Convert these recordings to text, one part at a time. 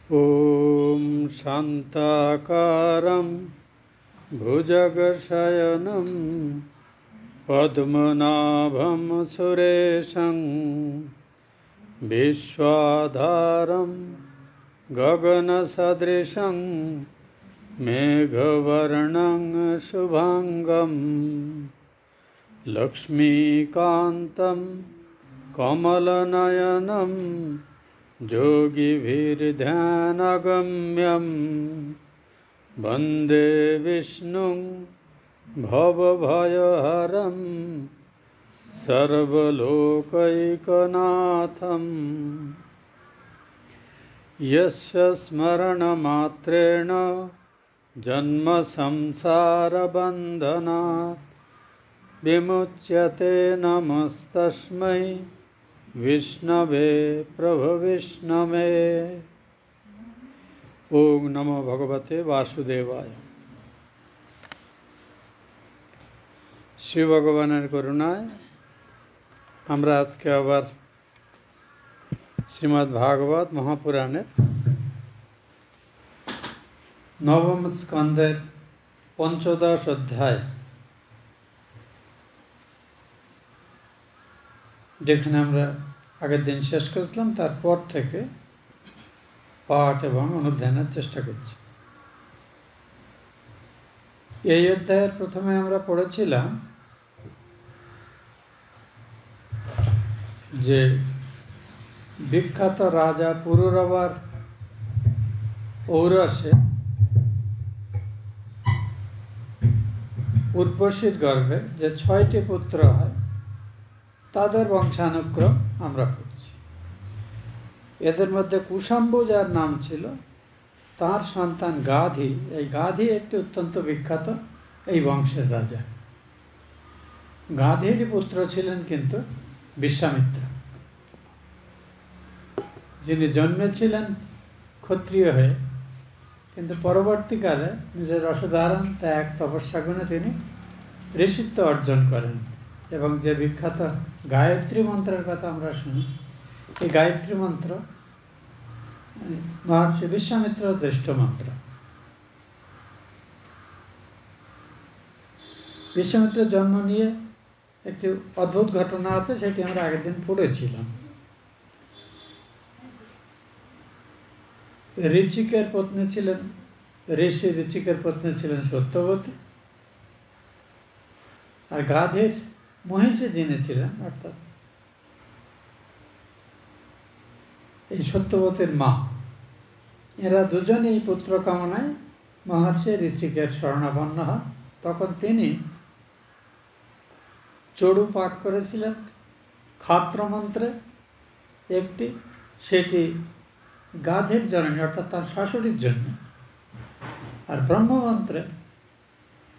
ॐ शान्ताकारं भुजगशयनं पद्मनाभं सुरेशं विश्वाधारं गगनसदृशं मेघवर्णं शुभांगं लक्ष्मीकान्तं कमलनयनं योगिभिर्ध्यानगम्यं वन्दे विष्णुं भवभयहरं सर्वलोकैकनाथं यस्य स्मरणमात्रेण जन्मसंसारबन्धनात् विमुच्यते। नमस्तस्मै विष्णवे प्रभविष्णवे। ओम नमो भगवते वासुदेवाय। श्री भगवानेर करुणाय আমরা আজকে আবার শ্রীমদ্ ভাগবত মহাপুরাণের নবম স্কন্ধের পঞ্চদশ অধ্যায়, যেখানে আমরা আগের দিন শেষ করেছিলাম, তারপর থেকে পাঠ এবং অনুধ্যানের চেষ্টা করছি। এই অধ্যায়ের প্রথমে আমরা পড়েছিলাম যে বিখ্যাত রাজা পুরুরবার ঔরসে উর্বশীর গর্ভে যে 6টি পুত্র হয় তাদের বংশানুক্রম আমরা পড়ছি। এদের মধ্যে কুশাম্বু যার নাম ছিল, তার সন্তান গাধী। এই গাধী একটি অত্যন্ত বিখ্যাত এই বংশের রাজা। গাধীর পুত্র ছিলেন কিন্তু বিশ্বামিত্র, যিনি জন্মেছিলেন ক্ষত্রিয় হয়ে, কিন্তু পরবর্তীকালে নিজের অসাধারণ ত্যাগ তপস্যা গুণে তিনি ঋষিত্ব অর্জন করেন এবং যে বিখ্যাত গায়ত্রী মন্ত্রের কথা আমরা শুনি, এই গায়ত্রী মন্ত্র মহর্ষি বিশ্বামিত্র দৃষ্ট মন্ত্র। বিশ্বামিত্রের জন্ম নিয়ে একটি অদ্ভুত ঘটনা আছে, সেটি আমরা আগের দিন পড়েছিলাম। ঋচিকের পত্নী ছিলেন, ঋষি ঋচিকের পত্নী ছিলেন সত্যবতী, আর গাধীর মহিষী যিনি ছিলেন, অর্থাৎ এই সত্যবতীর মা, এরা দুজনেই পুত্র কামনায় মহর্ষি ঋচিকের শরণাপন্ন হন। তখন তিনি চড়ু পাক করেছিলেন ক্ষাত্রমন্ত্রে একটি, সেটি গাধীর জননী অর্থাৎ তার শাশুড়ির জন্য, আর ব্রহ্মমন্ত্রে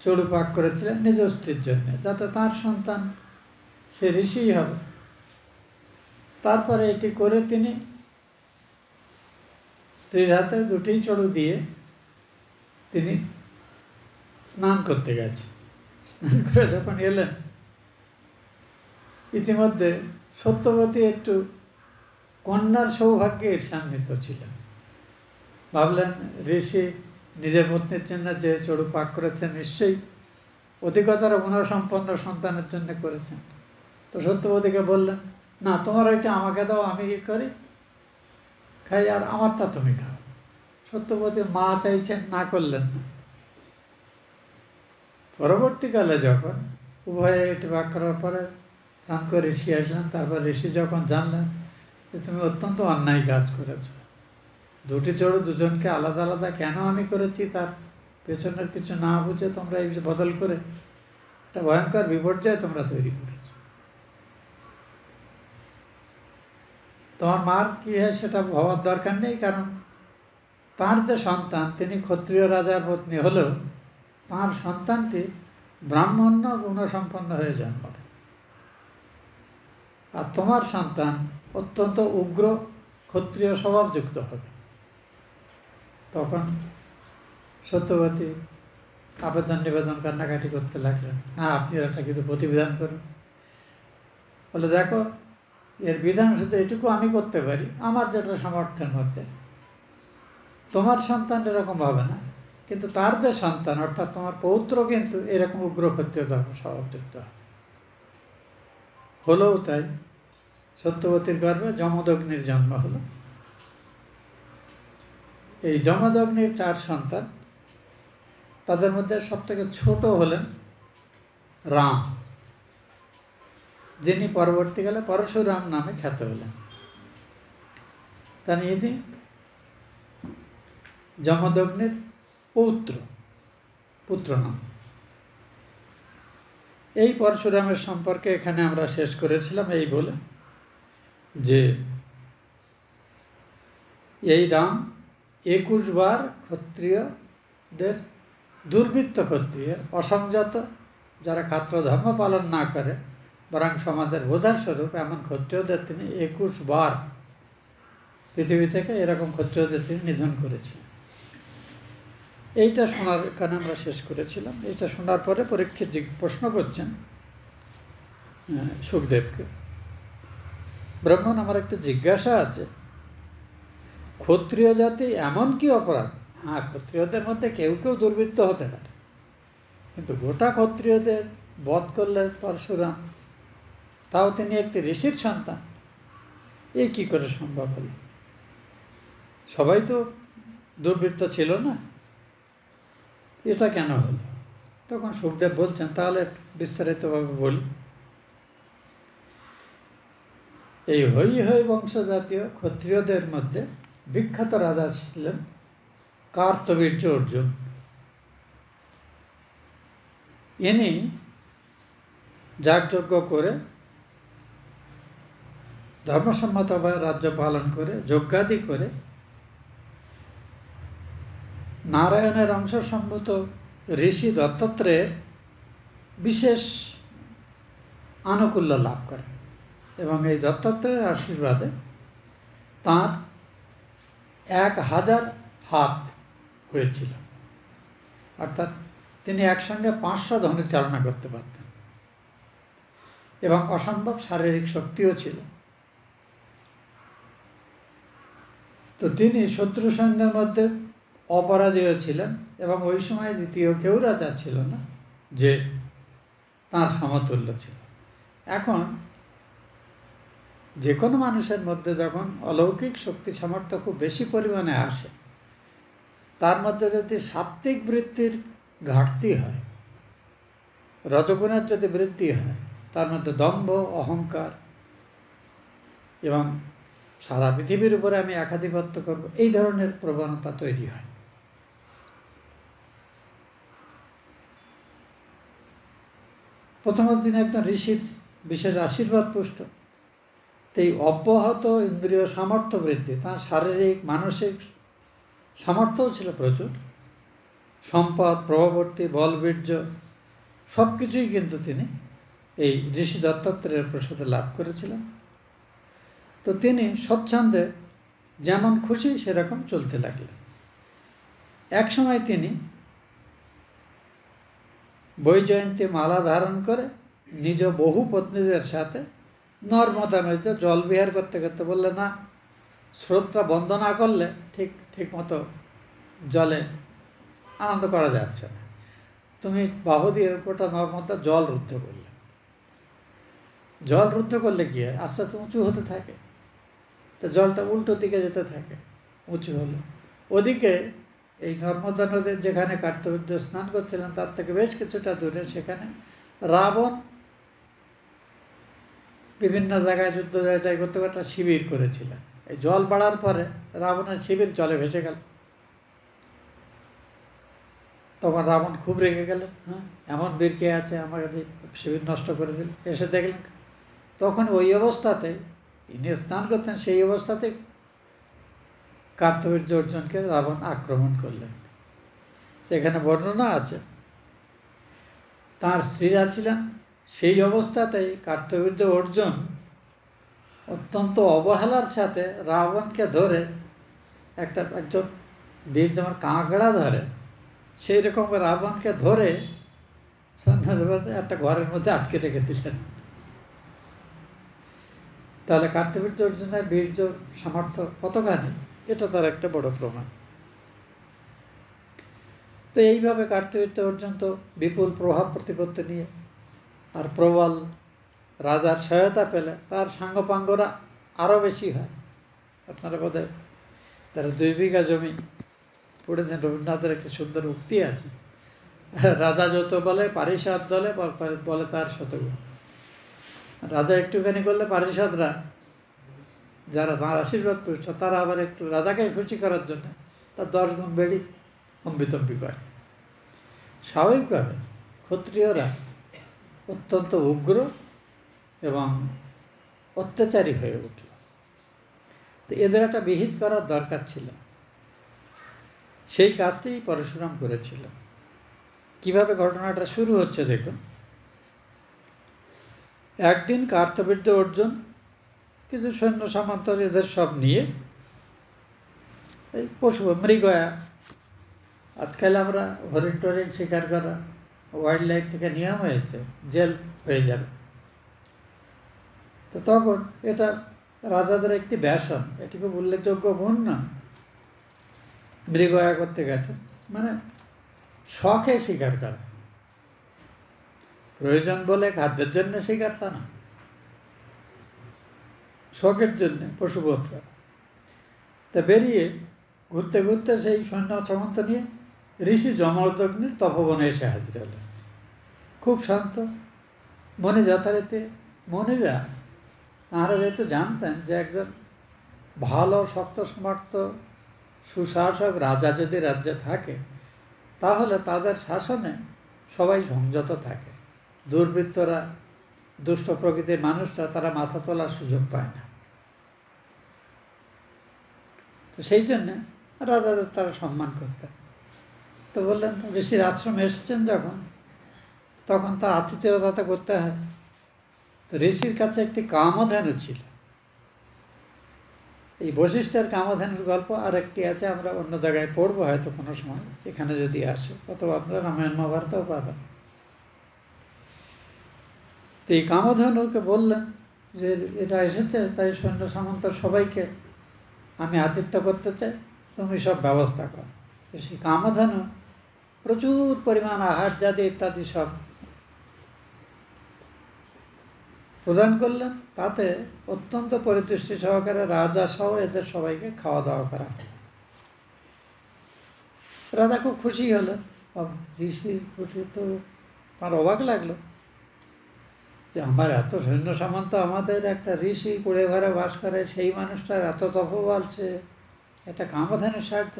চড়ু পাক করেছিলেন নিজ স্ত্রীর জন্য, যাতে তার সন্তান সে ঋষিই হবে। তারপরে এটি করে তিনি স্ত্রীর হাতে 2টি চড়ু দিয়ে তিনি স্নান করতে গেছেন। স্নান করে যখন এলেন, ইতিমধ্যে সত্যবতী একটু কন্যার সৌভাগ্যে ঈর্ষান্বিত ছিলেন। ভাবলেন ঋষি নিজের পত্নীর জন্য যে চড়ু পাক করেছেন, নিশ্চয়ই অধিকতর গুণসম্পন্ন সন্তানের জন্য করেছেন। তো সত্যবতীকে বললেন, না, তোমার ওইটা আমাকে দাও, আমি কি করি খাই, আর আমারটা তুমি খাও। সত্যবতী মা চাইছেন, না করলেন না। পরবর্তীকালে যখন উভয়ে এটি পাক করার পরে স্নান করে ঋষি আসলেন, তারপর ঋষি যখন জানলেন যে তুমি অত্যন্ত অন্যায় কাজ করেছ, 2টি চড়ু দুজনকে আলাদা আলাদা কেন আমি করেছি তার পেছনের কিছু না বুঝে তোমরা এই বদল করে একটা ভয়ঙ্কর বিপর্যয় তোমরা তৈরি করেছ। তোমার মার কি হয় সেটা ভাবার দরকার নেই, কারণ তার যে সন্তান, তিনি ক্ষত্রিয় রাজার পত্নী হলেও তার সন্তানটি ব্রাহ্মণ্য গুণসম্পন্ন হয়ে জন্মাবে, আর তোমার সন্তান অত্যন্ত উগ্র ক্ষত্রিয় স্বভাবযুক্ত হবে। তখন সত্যবতী আবেদন নিবেদন কান্নাকাটি করতে লাগলেন, না, আপনি একটা কিছু প্রতিবিধান করুন। বলে, দেখো, এর বিধান শুধু এটুকু আমি করতে পারি, আমার যেটা সামর্থ্যের মধ্যে তোমার সন্তান এরকম হবে না, কিন্তু তার যে সন্তান অর্থাৎ তোমার পৌত্র কিন্তু এরকম উগ্র ক্ষত্রিয় ধর্ম স্বভাবযুক্ত হলোও তাই। সত্যবতীর গর্ভে যমদগ্নির জন্ম হলো। এই যমদগ্নির 4 সন্তান, তাদের মধ্যে সবথেকে ছোট হলেন রাম, যিনি পরবর্তীকালে পরশুরাম নামে খ্যাত হলেন। তার ইনি যমদগ্নির পুত্র নাম। এই পরশুরামের সম্পর্কে এখানে আমরা শেষ করেছিলাম এই বলে যে এই রাম 21 বার ক্ষত্রিয়দের দুর্বৃত্ত ক্ষত্রিয়, অসংযত, যারা ক্ষাত্র ধর্ম পালন না করে বরং সমাজের বোঝার স্বরূপ এমন ক্ষত্রিয়দের তিনি 21 বার পৃথিবী থেকে এরকম ক্ষত্রিয়দের তিনি নিধন করেছিলেন। এইটা শোনার এখানে আমরা শেষ করেছিলাম। এইটা শোনার পরে পরীক্ষিত প্রশ্ন করছেন সুখদেবকে, ব্রাহ্মণ, আমার একটা জিজ্ঞাসা আছে, ক্ষত্রিয় জাতি এমন কি অপরাধ? হ্যাঁ, ক্ষত্রিয়দের মধ্যে কেউ কেউ দুর্বৃত্ত হতে পারে, কিন্তু গোটা ক্ষত্রিয়দের বধ করলেন পরশুরাম, তাও তিনি একটি ঋষির সন্তান। এই কি করে সম্ভব হলো? সবাই তো দুর্বৃত্ত ছিল না, এটা কেন হলো? তখন সুখদেব বলছেন, তাহলে বিস্তারিতভাবে বলি। এই হৈ বংশজাতীয় ক্ষত্রিয়দের মধ্যে বিখ্যাত রাজা ছিলেন কার্তবীর্য অর্জুন। ইনি যাগযজ্ঞ করে ধর্মসম্মতভাবে রাজ্য পালন করে যজ্ঞাদি করে নারায়ণের অংশসম্ভূত ঋষি দত্তাত্রেয়ের বিশেষ আনুকূল্য লাভ করেন এবং এই দত্তাত্রেয়ের আশীর্বাদে তাঁর 1000 হাত হয়েছিল, অর্থাৎ তিনি একসঙ্গে 500 ধনু চালনা করতে পারতেন এবং অসম্ভব শারীরিক শক্তিও ছিল। তো তিনি শত্রু সৈন্যের মধ্যে অপরাজেয় ছিলেন এবং ওই সময় দ্বিতীয় কেউ রাজা ছিল না যে তাঁর সমতুল্য ছিল। এখন যে কোনো মানুষের মধ্যে যখন অলৌকিক শক্তি সামর্থ্য খুব বেশি পরিমাণে আসে, তার মধ্যে যদি সাত্ত্বিক বৃত্তির ঘাটতি হয়, রজগুণের যদি বৃদ্ধি হয়, তার মধ্যে দম্ভ, অহংকার এবং সারা পৃথিবীর উপরে আমি একাধিপত্য করব, এই ধরনের প্রবণতা তৈরি হয়। প্রথমত তিনি একজন ঋষির বিশেষ আশীর্বাদ পুষ্ট, এই অব্যাহত ইন্দ্রিয় সামর্থ্য বৃদ্ধি, তার শারীরিক মানসিক সামর্থ্যও ছিল প্রচুর, সম্পদ, প্রভাবর্তী, বলবীর্য সব কিছুই কিন্তু তিনি এই ঋষি দত্তাত্রেয়ের প্রসাদে লাভ করেছিলেন। তো তিনি স্বচ্ছন্দে যেমন খুশি সেরকম চলতে লাগলেন। একসময় তিনি বৈজয়ন্তী মালা ধারণ করে নিজ বহু পত্নীদের সাথে নর্মদা নদীতে জল বিহার করতে করতে বললেন, না, স্রোতটা বন্ধ না করলে ঠিক মতো জলে আনন্দ করা যাচ্ছে না, তুমি বাহু দিয়ে গোটা নর্মদা জল রুদ্ধ করলে। জল রুদ্ধ করলে কি হয়? আস্তে আস্তে উঁচু হতে থাকে, তো জলটা উল্টো দিকে যেতে থাকে, উঁচু হলো। ওদিকে এই নর্মদা নদীর যেখানে কার্তবীর্য স্নান করছিলেন তার থেকে বেশ কিছুটা দূরে সেখানে রাবণ বিভিন্ন জায়গায় যুদ্ধ জায়গায় করতে একটা শিবির করেছিলেন। এই জল বাড়ার পরে রাবণের শিবির জলে ভেসে গেল। তখন রাবণ খুব রেগে গেলেন, হ্যাঁ, এমন বীর কে আছে, আমার শিবির নষ্ট করে দিল। এসে দেখলেন তখন ওই অবস্থাতে ইনি স্নান করতেন, সেই অবস্থাতে কার্তবীর্য অর্জুনকে রাবণ আক্রমণ করলেন। এখানে বর্ণনা আছে তাঁর স্ত্রীরা ছিলেন, সেই অবস্থাতেই কার্তবীর্য অর্জুন অত্যন্ত অবহেলার সাথে রাবণকে ধরে একজন বীর যেমন কাঁকড়া ধরে সেই রকম রাবণকে ধরে একটা ঘরের মধ্যে আটকে রেখেছিলেন। তাহলে কার্তবীর্য অর্জুনের বীর্য সামর্থ্য কতখানি, এটা তার একটা বড় প্রমাণ। তো এইভাবে কার্তবীর্য অর্জুন তো বিপুল প্রভাব প্রতিপত্তি নিয়ে আর প্রবল রাজার সহায়তা পেলে তার সাঙ্গপাঙ্গরা আরও বেশি হয়। আপনারা বোধহয় তারা 2 বিঘা জমি পড়েছেন, রবীন্দ্রনাথের একটি সুন্দর উক্তি আছে, রাজা যত বলে পারিষদ দলে বলে তার শতগুণ। রাজা একটুখানি করলে পারিষদরা যারা তাঁর আশীর্বাদ পুষ্ট তারা আবার একটু রাজাকে খুশি করার জন্য তার 10 গুণ বেড়ি অম্বিতম্বি করে। স্বাভাবিকভাবে ক্ষত্রিয়রা অত্যন্ত উগ্র এবং অত্যাচারী হয়ে উঠল। তো এদের একটা বিহিত করার দরকার ছিল, সেই কাজটি পরশুরাম করেছিল। কিভাবে ঘটনাটা শুরু হচ্ছে দেখুন। একদিন কার্তবীর্য অর্জুন কিছু সৈন্য সামন্ত এদের সব নিয়ে এই পশু মৃগয়া, আজকাল আমরা হরিণ টরিণ শিকার করা ওয়াইল্ড লাইফ থেকে নিয়ম হয়েছে, জেল হয়ে যাবে। তো তখন এটা রাজাদের একটি ব্যাসন, এটি খুব উল্লেখযোগ্য গুণ না। মৃগয়া করতে গেছে মানে শখে শিকার করা, প্রয়োজন বলে খাদ্যের জন্য শিকার তা না, শখের জন্যে পশুবোধ করা। তা বেরিয়ে ঘুরতে ঘুরতে সেই সৈন্য সামন্ত নিয়ে ঋষি যমদগ্নির তপবনে এসে হাজির হলেন। খুব শান্ত মনে, যথারীতি মনিরা তাঁরা যেহেতু জানতেন যে একজন ভালো শক্ত সমর্থ সুশাসক রাজা যদি রাজ্যে থাকে তাহলে তাদের শাসনে সবাই সংযত থাকে, দুর্বৃত্তরা দুষ্ট প্রকৃতির মানুষরা তারা মাথা তোলার সুযোগ পায় না। তো সেই জন্যে রাজাদের তারা সম্মান করতেন। তো বললেন ঋষির আশ্রমে এসেছেন যখন, তখন তার আতিথেয়তা করতে হয়। তো ঋষির কাছে একটি কামধেনু ছিল। এই বশিষ্ঠের কামধেনুর গল্প আর একটি আছে, আমরা অন্য জায়গায় পড়বো হয়তো কোনো সময়, এখানে যদি আসে, অথবা আপনারা রামায়ণ মহাভারতেও পাবেন। তো এই কামধেনুকে বললেন যে এটা এসেছে, তাই সৈন্য সামন্ত সবাইকে আমি আতিথ্য করতে চাই, তুমি সব ব্যবস্থা কর। তো সেই কামধেনু প্রচুর পরিমাণ আহার জাতি ইত্যাদি সব প্রদান করলেন। তাতে অত্যন্ত পরিতুষ্টি সহকারে রাজা সহ এদের সবাইকে খাওয়া দাওয়া করা হয়। রাজা খুব খুশি হলেন। ঋষির খুশি তো তার অবাক লাগলো যে আমার এত সৈন্য সামন্ত, আমাদের একটা ঋষি কুড়ে ঘরে বাস করে, সেই মানুষটার এত তপবল, সে একটা কামধেনুর সাহায্য।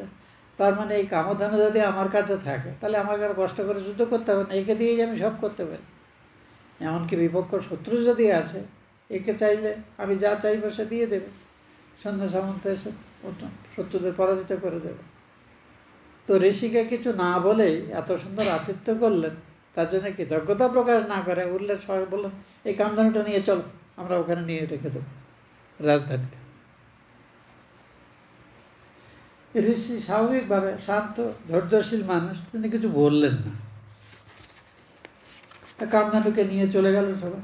তার মানে এই কামধেনু যদি আমার কাছে থাকে তাহলে আমাকে আর কষ্ট করে যুদ্ধ করতে হবে না, একে দিয়েই আমি সব করতে পারি। এমনকি বিপক্ষ শত্রু যদি আসে, একে চাইলে আমি যা চাইবো সে দিয়ে দেবে, সৈন্য সামন্ত এসে শত্রুদের পরাজিত করে দেবে। তো ঋষিকে কিছু না বলেই এত সুন্দর আতিথ্য করলেন, তার জন্য কৃতজ্ঞতা প্রকাশ না করে উল্লেখ সবাই বললেন এই কামধেনুটা নিয়ে চলো, আমরা ওখানে নিয়ে রেখে দেবো রাজধানীতে। ঋষি স্বাভাবিকভাবে শান্ত ধৈর্যশীল মানুষ, তিনি কিছু বললেন না। তা কামধেনুকে নিয়ে চলে গেল সবাই।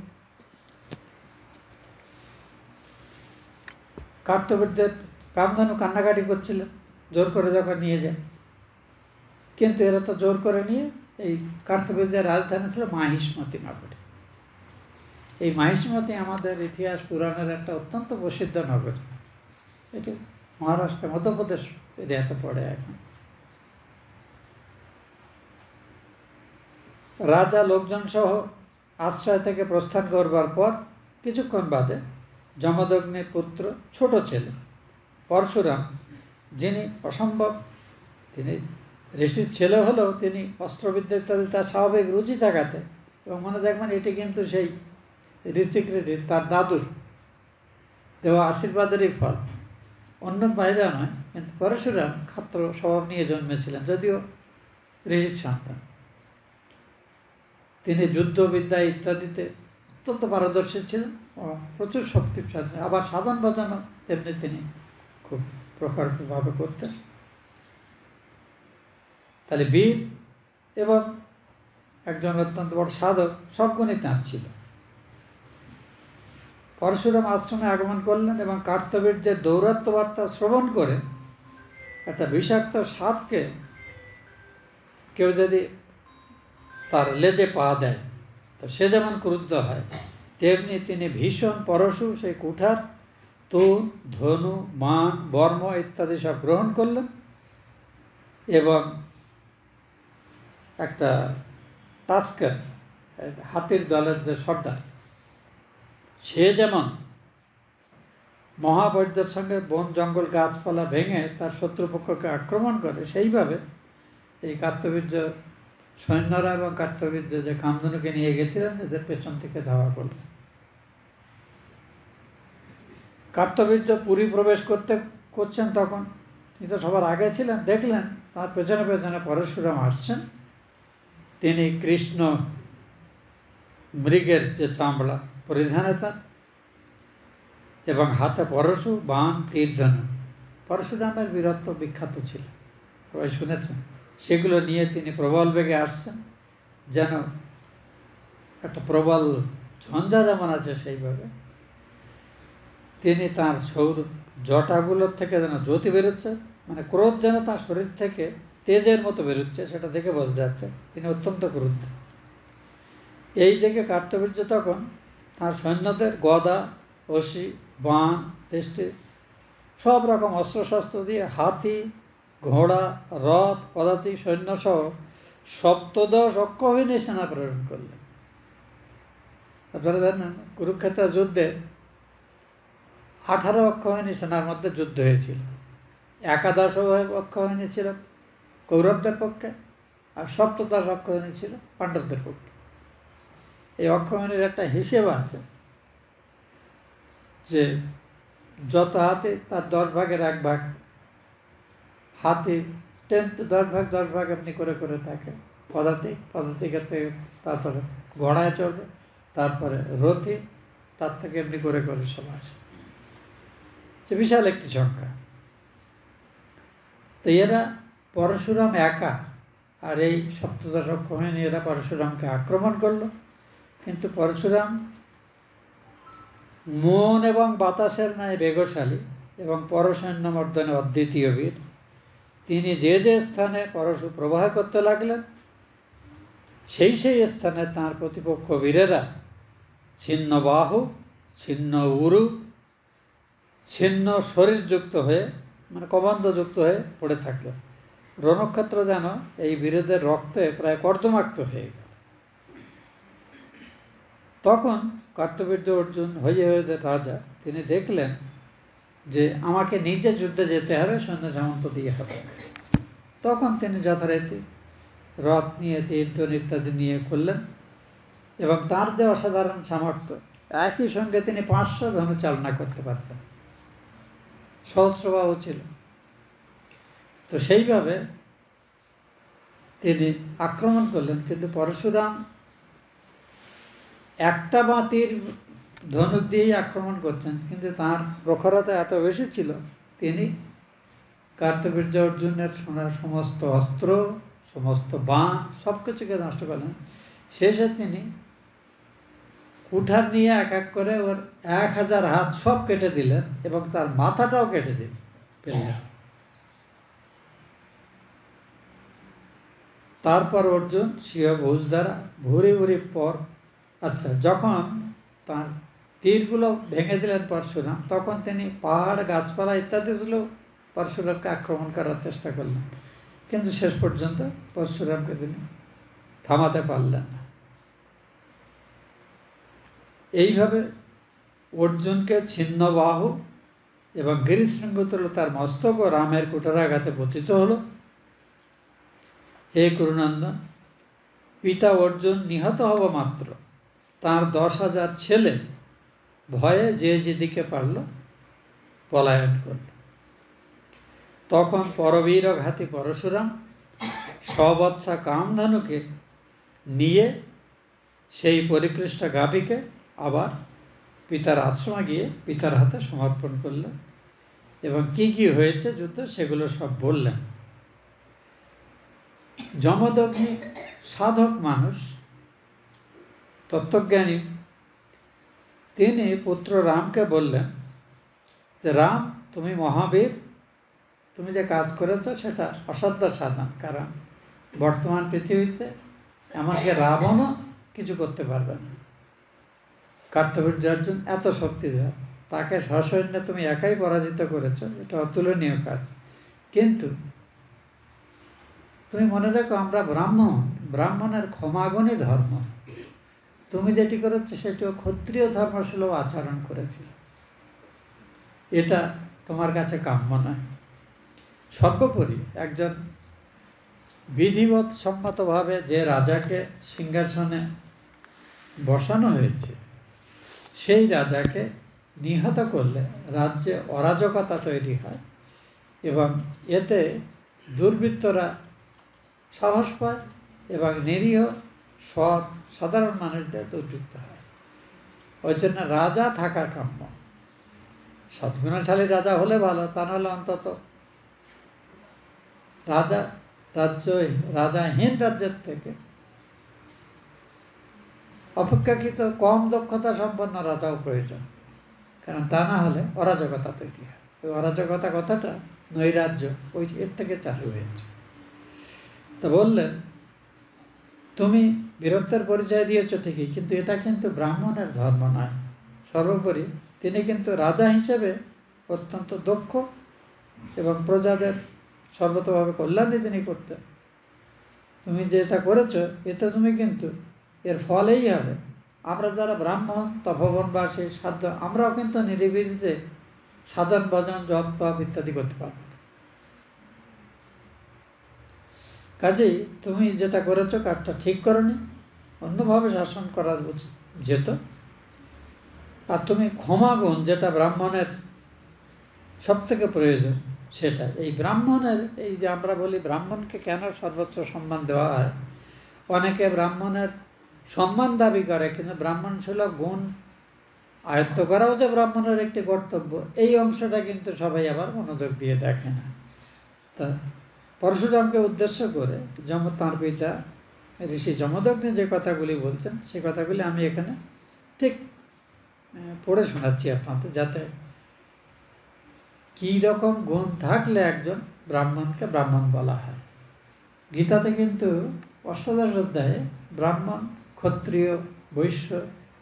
কার্তবীর্যের কামধেনু কান্নাকাটি করছিলেন জোর করে যখন নিয়ে যায়, কিন্তু এরা তো জোর করে নিয়ে, এই কার্তবীর্যের রাজধানী ছিল মাহিষ্মতি নগরী। এই মাহিষ্মতি আমাদের ইতিহাস পুরাণের একটা অত্যন্ত প্রসিদ্ধ নগরী। এটি মহারাষ্ট্র মধ্যপ্রদেশ এরিয়াতে পড়ে। এখন রাজা লোকজন সহ আশ্রয় থেকে প্রস্থান করবার পর কিছুক্ষণ বাদে যমদগ্নির পুত্র ছোট ছেলে পরশুরাম, যিনি অসম্ভব, তিনি ঋষির ছেলে হলেও তিনি অস্ত্রবিদ্যা ইত্যাদি তার স্বাভাবিক রুচি থাকাতে, এবং মনে দেখবেন এটি কিন্তু সেই ঋষিকৃতির তার দাদুর দেওয়া আশীর্বাদেরই ফল, অন্য বাইরে নয়। কিন্তু পরশুরাম খাত্র স্বভাব নিয়ে জন্মেছিলেন, যদিও ঋষির সন্তান। তিনি যুদ্ধবিদ্যা ইত্যাদিতে অত্যন্ত পারদর্শী ছিলেন এবং প্রচুর শক্তিশালী, আবার সাধন ভজনও তেমনি তিনি খুব প্রখরভাবে করতেন। তাহলে বীর এবং একজন অত্যন্ত বড় সাধক, সব গুণই তাঁর ছিল। পরশুরাম আশ্রমে আগমন করলেন এবং কার্তবীর্যের দৌরাত্ম্যবার্তা শ্রবণ করে একটা বিষাক্ত সাপকে কেউ যদি তার লেজে পা দেয় তো সে যেমন ক্রুদ্ধ হয়, তেমনি তিনি ভীষণ পরশু সেই কুঠার, তুন, ধনু, মান, বর্ম ইত্যাদি সব গ্রহণ করলেন এবং একটা টাস্কার, হাতির দলের যে সর্দার, সে যেমন মহাবৈদ্যের সঙ্গে বন জঙ্গল গাছপালা ভেঙে তার শত্রুপক্ষকে আক্রমণ করে, সেইভাবে এই কার্তবীর্য সৈন্যরা এবং কার্তবীর্য যে কামধনুকে নিয়ে গেছিলেন এদের পেছন থেকে ধাওয়া করল। কার্তবীর্য পুরী প্রবেশ করছেন, তখন তিনি তো সবার আগে ছিলেন, দেখলেন তার পেছনে পেছনে পরশুরাম আসছেন। তিনি কৃষ্ণ মৃগের যে চামড়া পরিধানে তার, এবং হাতে পরশু, বাণ, তীর, ধনু। পরশুরামের বীরত্ব বিখ্যাত ছিল, সবাই শুনেছেন। সেগুলো নিয়ে তিনি প্রবল বেগে আসছেন, যেন একটা প্রবল ঝঞ্ঝা যেমন আছে সেইভাবে তিনি তাঁর সৌর জটাগুলোর থেকে যেন জ্যোতি বেরোচ্ছে, মানে ক্রোধ যেন তার শরীর থেকে তেজের মতো বেরোচ্ছে, সেটা দেখে বোঝা যাচ্ছে তিনি অত্যন্ত ক্রুদ্ধ। এই দেখে কার্তবীর্য তখন তাঁর সৈন্যদের গদা, অসি, বাণ, রেষ্টি সব রকম অস্ত্রশস্ত্র দিয়ে হাতি, ঘোড়া, রথ, পদাতিক সৈন্যসহ ১৭ অক্ষৌহিনী সেনা প্রেরণ করলেন। আপনারা জানেন কুরুক্ষেত্র যুদ্ধে 18 অক্ষৌহিনী সেনার মধ্যে যুদ্ধ হয়েছিল। 11 অক্ষৌহিনী ছিল কৌরবদের পক্ষে, আর 17 অক্ষৌহিনী ছিল পাণ্ডবদের পক্ষে। এই অক্ষৌহিনীর একটা হিসেব আছে যে যত হাতি তার 10 ভাগের 1 ভাগ, হাতি 10 ভাগ এমনি করে করে থাকে, পদাতিকের থেকে, তারপরে ঘোড়ায় চলবে, তারপরে রথি, তার থেকে এমনি করে করে সব আসে। সে বিশাল একটি সংখ্যা। তো এরা পরশুরাম একা আর এই 17 অক্ষৌহিনী এরা পরশুরামকে আক্রমণ করল। কিন্তু পরশুরাম মন এবং বাতাসের ন্যায় বেগশালী এবং পরসৈন্য মর্দনে অদ্বিতীয় বীর। তিনি যে যে স্থানে পরশু প্রবাহ করতে লাগলেন, সেই সেই স্থানে তাঁর প্রতিপক্ষ বীরেরা ছিন্ন বাহু, ছিন্ন উরু, ছিন্ন শরীরযুক্ত হয়ে, মানে কবন্ধযুক্ত হয়ে পড়ে থাকলেন। রণক্ষেত্র যেন এই বীরদের রক্তে প্রায় কর্দমাক্ত হয়ে গেল। তখন কার্তবীর্য অর্জুন হয়ে রাজা, তিনি দেখলেন যে আমাকে নিজে যুদ্ধে যেতে হবে, সৈন্য সামন্ত দিয়ে হবে। তখন তিনি যথারীতি রথ নিয়ে, তীর, ধনুক ইত্যাদি নিয়ে করলেন এবং তার যে অসাধারণ সামর্থ্য, একই সঙ্গে তিনি 500 ধনু চালনা করতে পারতেন, সহস্রবাহু ছিল। তো সেইভাবে তিনি আক্রমণ করলেন। কিন্তু পরশুরাম একটা বা তীর ধনুক দিয়েই আক্রমণ করছেন, কিন্তু তাঁর প্রখরতা এত বেশি ছিল, তিনি কার্তবীর্য অর্জুনের সোনার সমস্ত অস্ত্র, সমস্ত বাণ সব কিছুকে নষ্ট করলেন। শেষে তিনি কুঠার নিয়ে এক এক করে ওর 1000 হাত সব কেটে দিলেন এবং তার মাথাটাও কেটে ফেললেন। তারপর অর্জুন স্বীয় ভুজ দ্বারা ভুরি ভুরি যখন তার তীরগুলো ভেঙে দিলেন পরশুরাম, তখন তিনি পাহাড়, গাছপালা ইত্যাদিগুলো পরশুরামকে আক্রমণ করার চেষ্টা করলেন, কিন্তু শেষ পর্যন্ত পরশুরামকে তিনি থামাতে পারলেন না। এইভাবে অর্জুনকে ছিন্ন বাহু এবং গিরিশৃঙ্গ তুলে তার মস্তক ও রামের কুঠারাঘাতে পতিত হল। হে কুরুনন্দন, পিতা অর্জুন নিহত হওয়া মাত্র তাঁর 10,000 ছেলে ভয়ে যে যেদিকে পারল পলায়ন করল। তখন পরবীরঘাতী পরশুরাম সবৎসা কামধনুকে নিয়ে সেই পরিকৃষ্ট গাভীকে আবার পিতার আশ্রমে গিয়ে পিতার হাতে সমর্পণ করলেন এবং কি কি হয়েছে যুদ্ধ সেগুলো সব বললেন। যমদগ্নি সাধক মানুষ, তত্ত্বজ্ঞানী, তিনি পুত্র রামকে বললেন যে রাম, তুমি মহাবীর, তুমি যে কাজ করেছ সেটা অসাধ্য সাধন, কারণ বর্তমান পৃথিবীতে এমনকি রাবণও কিছু করতে পারবে না। কার্তবীর্য অর্জুন এত শক্তিধর, তাকে সসৈন্যে তুমি একাই পরাজিত করেছ, এটা অতুলনীয় কাজ। কিন্তু তুমি মনে রাখো, আমরা ব্রাহ্মণের ক্ষমাগুণী ধর্ম। তুমি যেটি করেছো সেটিও ক্ষত্রিয় ধর্মসুলভ আচরণ করেছিল, এটা তোমার কাছে কাম্য নয়। সর্বোপরি একজন বিধিবৎ সম্মতভাবে যে রাজাকে সিংহাসনে বসানো হয়েছে, সেই রাজাকে নিহত করলে রাজ্যে অরাজকতা তৈরি হয় এবং এতে দুর্বৃত্তরা সাহস পায় এবং নিরীহ সৎ সাধারণ মানুষদের দুর্বৃত্ত হয়। ওই জন্য রাজা থাকা কাম্য। সদ্গুণশালী রাজা হলে ভালো, তা নাহলে অন্তত রাজাহীন রাজ্যের থেকে অপেক্ষাকৃত কম দক্ষতা সম্পন্ন রাজাও প্রয়োজন, কারণ তা না হলে অরাজকতা তৈরি হয়। ওই অরাজকতা কথাটা নৈরাজ্য এর থেকে চালু হয়েছে। তা বললেন, তুমি বীরত্বের পরিচয় দিয়েছ ঠিকই, কিন্তু এটা কিন্তু ব্রাহ্মণের ধর্ম নয়। সর্বোপরি তিনি কিন্তু রাজা হিসেবে অত্যন্ত দক্ষ এবং প্রজাদের সর্বতভাবে কল্যাণই তিনি করতেন। তুমি যেটা করেছো এতে তুমি কিন্তু এর ফলেই হবে। আমরা যারা ব্রাহ্মণ তপবনবাসী সাধ্য, আমরাও কিন্তু নিরিবিলিতে সাধন ভজন জপ তপ ইত্যাদি করতে পারবো না। কাজেই তুমি যেটা করেছো কাজটা ঠিক করনি, অন্যভাবে শাসন করা যেত। আর তুমি ক্ষমাগুণ, যেটা ব্রাহ্মণের সব থেকে প্রয়োজন, সেটা এই ব্রাহ্মণের, এই যে আমরা বলি ব্রাহ্মণকে কেন সর্বোচ্চ সম্মান দেওয়া হয়, অনেকে ব্রাহ্মণের সম্মান দাবি করে, কিন্তু ব্রাহ্মণসুলভ গুণ আয়ত্ত করাও যে ব্রাহ্মণের একটি কর্তব্য, এই অংশটা কিন্তু সবাই আবার মনোযোগ দিয়ে দেখে না। তা পরশুরামকে উদ্দেশ্য করে তাঁর পিতা ঋষি যমদগ্নি যে কথাগুলি বলছেন, সে কথাগুলি আমি এখানে ঠিক পড়ে শোনাচ্ছি আপনাদের, যাতে কী রকম গুণ থাকলে একজন ব্রাহ্মণকে ব্রাহ্মণ বলা হয়। গীতাতে কিন্তু অষ্টাদশ অধ্যায়ে ব্রাহ্মণ, ক্ষত্রিয়, বৈশ্য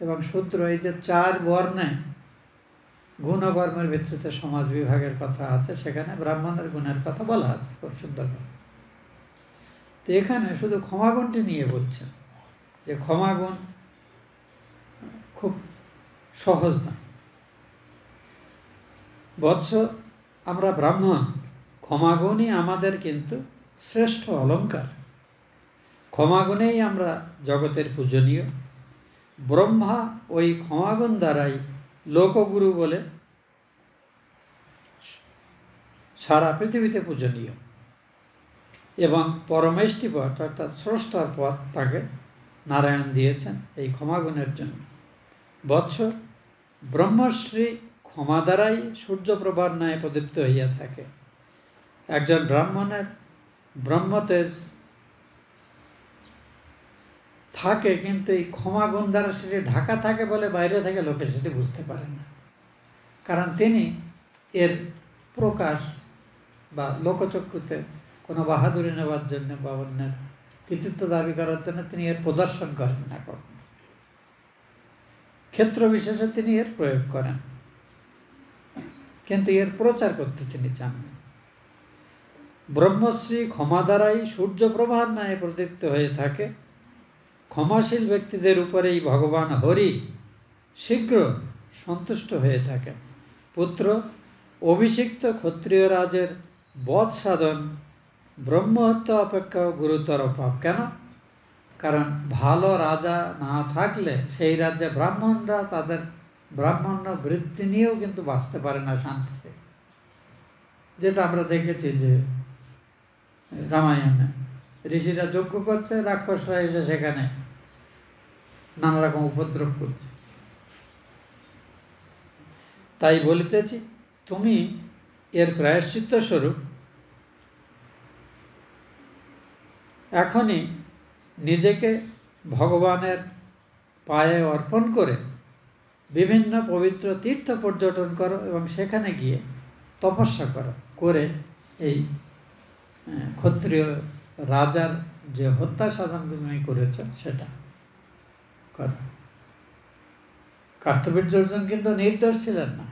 এবং শূদ্র, এই যে 4 বর্ণে গুণকর্মের ভিত্তিতে সমাজ বিভাগের কথা আছে, সেখানে ব্রাহ্মণের গুণের কথা বলা আছে খুব সুন্দরভাবে। তো এখানে শুধু ক্ষমাগুণটি নিয়ে বলছেন যে ক্ষমাগুণ খুব সহজ নয়। বৎস, আমরা ব্রাহ্মণ, ক্ষমাগুণই আমাদের কিন্তু শ্রেষ্ঠ অলঙ্কার। ক্ষমাগুণেই আমরা জগতের পূজনীয়। ব্রহ্মা ওই ক্ষমাগুণ দ্বারাই লোকগুরু বলে সারা পৃথিবীতে পূজনীয়, এবং পরমেষ্টি পথ অর্থাৎ স্রষ্টার পথ তাকে নারায়ণ দিয়েছেন এই ক্ষমাগুণের জন্য। বৎস, ব্রহ্মশ্রী ক্ষমা দ্বারাই সূর্যপ্রভার ন্যায় প্রদীপ্ত হইয়া থাকে। একজন ব্রাহ্মণের ব্রহ্মতেজ থাকে, কিন্তু এই ক্ষমাগুণ দ্বারা সেটি ঢাকা থাকে বলে বাইরে থেকে লোকে সেটি বুঝতে পারে না, কারণ তিনি এর প্রকাশ বা লোকচক্ষুতে কোনো বাহাদুরি নেওয়ার জন্য বা অন্যের কৃতিত্ব দাবি করার জন্য তিনি এর প্রদর্শন করেন না কখনো। ক্ষেত্র বিশেষে তিনি এর প্রয়োগ করেন, কিন্তু এর প্রচার করতে তিনি চান না। ব্রহ্মশ্রী ক্ষমা দ্বারাই সূর্যপ্রভার ন্যায় প্রদীপ্ত হয়ে থাকে। ক্ষমাশীল ব্যক্তিদের উপরেই ভগবান হরি শীঘ্র সন্তুষ্ট হয়ে থাকেন। পুত্র, অভিষিক্ত ক্ষত্রিয় রাজের বধ সাধন ব্রহ্মহত্যা অপেক্ষাও গুরুতর পাপ। কেন? কারণ ভালো রাজা না থাকলে সেই রাজ্যে ব্রাহ্মণরা তাদের ব্রাহ্মণ্য বৃত্তি নিয়েও কিন্তু বাঁচতে পারে না শান্তিতে, যেটা আমরা দেখেছি যে রামায়ণে ঋষিরা যজ্ঞ করছে, রাক্ষসরা এসে সেখানে নানা রকম উপদ্রব করছে। তাই বলিতেছি, তুমি এর প্রায়শ্চিত্ত স্বরূপ এখনই নিজেকে ভগবানের পায়ে অর্পণ করে বিভিন্ন পবিত্র তীর্থ পর্যটন করো এবং সেখানে গিয়ে তপস্যা করো, করে এই ক্ষত্রিয় রাজার যে হত্যা সাধন তুমি করেছ সেটা করো। কার্তবীর্য অর্জুন কিন্তু নির্দোষ ছিলেন না।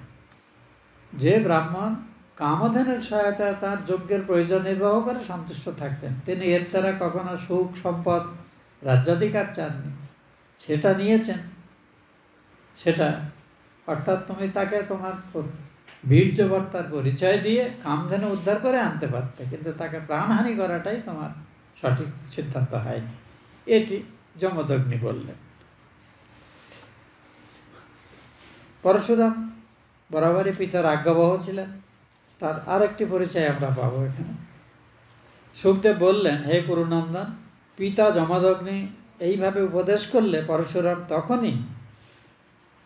যে ব্রাহ্মণ কামধেনুর সহায়তায় তার যজ্ঞের প্রয়োজন নির্বাহ করে সন্তুষ্ট থাকতেন, তিনি এর দ্বারা কখনো সুখ সম্পদ রাজ্যাধিকার চাননি, সেটা নিয়েছেন। সেটা অর্থাৎ তুমি তাকে তোমার বীর্যবর্তার পরিচয় দিয়ে কামধেনু উদ্ধার করে আনতে পারতে, কিন্তু তাকে প্রাণহানি করাটাই তোমার সঠিক সিদ্ধান্ত হয়নি। এটি যমদগ্নি বললেন। পরশুরাম বরাবরই পিতার আজ্ঞাবহ ছিলেন, তার আরেকটি পরিচয় আমরা পাবো এখানে। সুখদেব বললেন, হে কুরুনন্দন, পিতা যমদগ্নি এইভাবে উপদেশ করলে পরশুরাম তখনই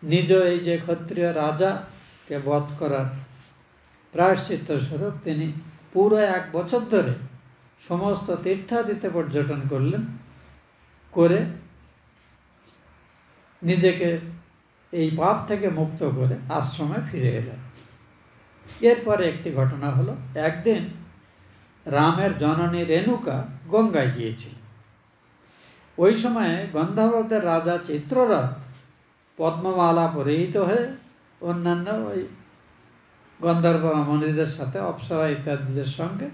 নিজ এই যে ক্ষত্রিয় রাজাকে বধ করার প্রায়শ্চিত্ত স্বরূপ তিনি পুরো 1 বছর ধরে সমস্ত তীর্থাদিতে পর্যটন করলেন, করে নিজেকে এই পাপ থেকে মুক্ত করে আশ্রমে ফিরে এলেন। এরপরে একটি ঘটনা হলো, একদিন রামের জননী রেণুকা গঙ্গায় গিয়েছিল। ওই সময়ে গন্ধর্বদের রাজা চিত্ররথ পদ্মমালা পরিহিত হয়ে অন্যান্য ওই গন্ধর্ব রমণীদের সাথে, অপ্সরা ইত্যাদিদের সঙ্গে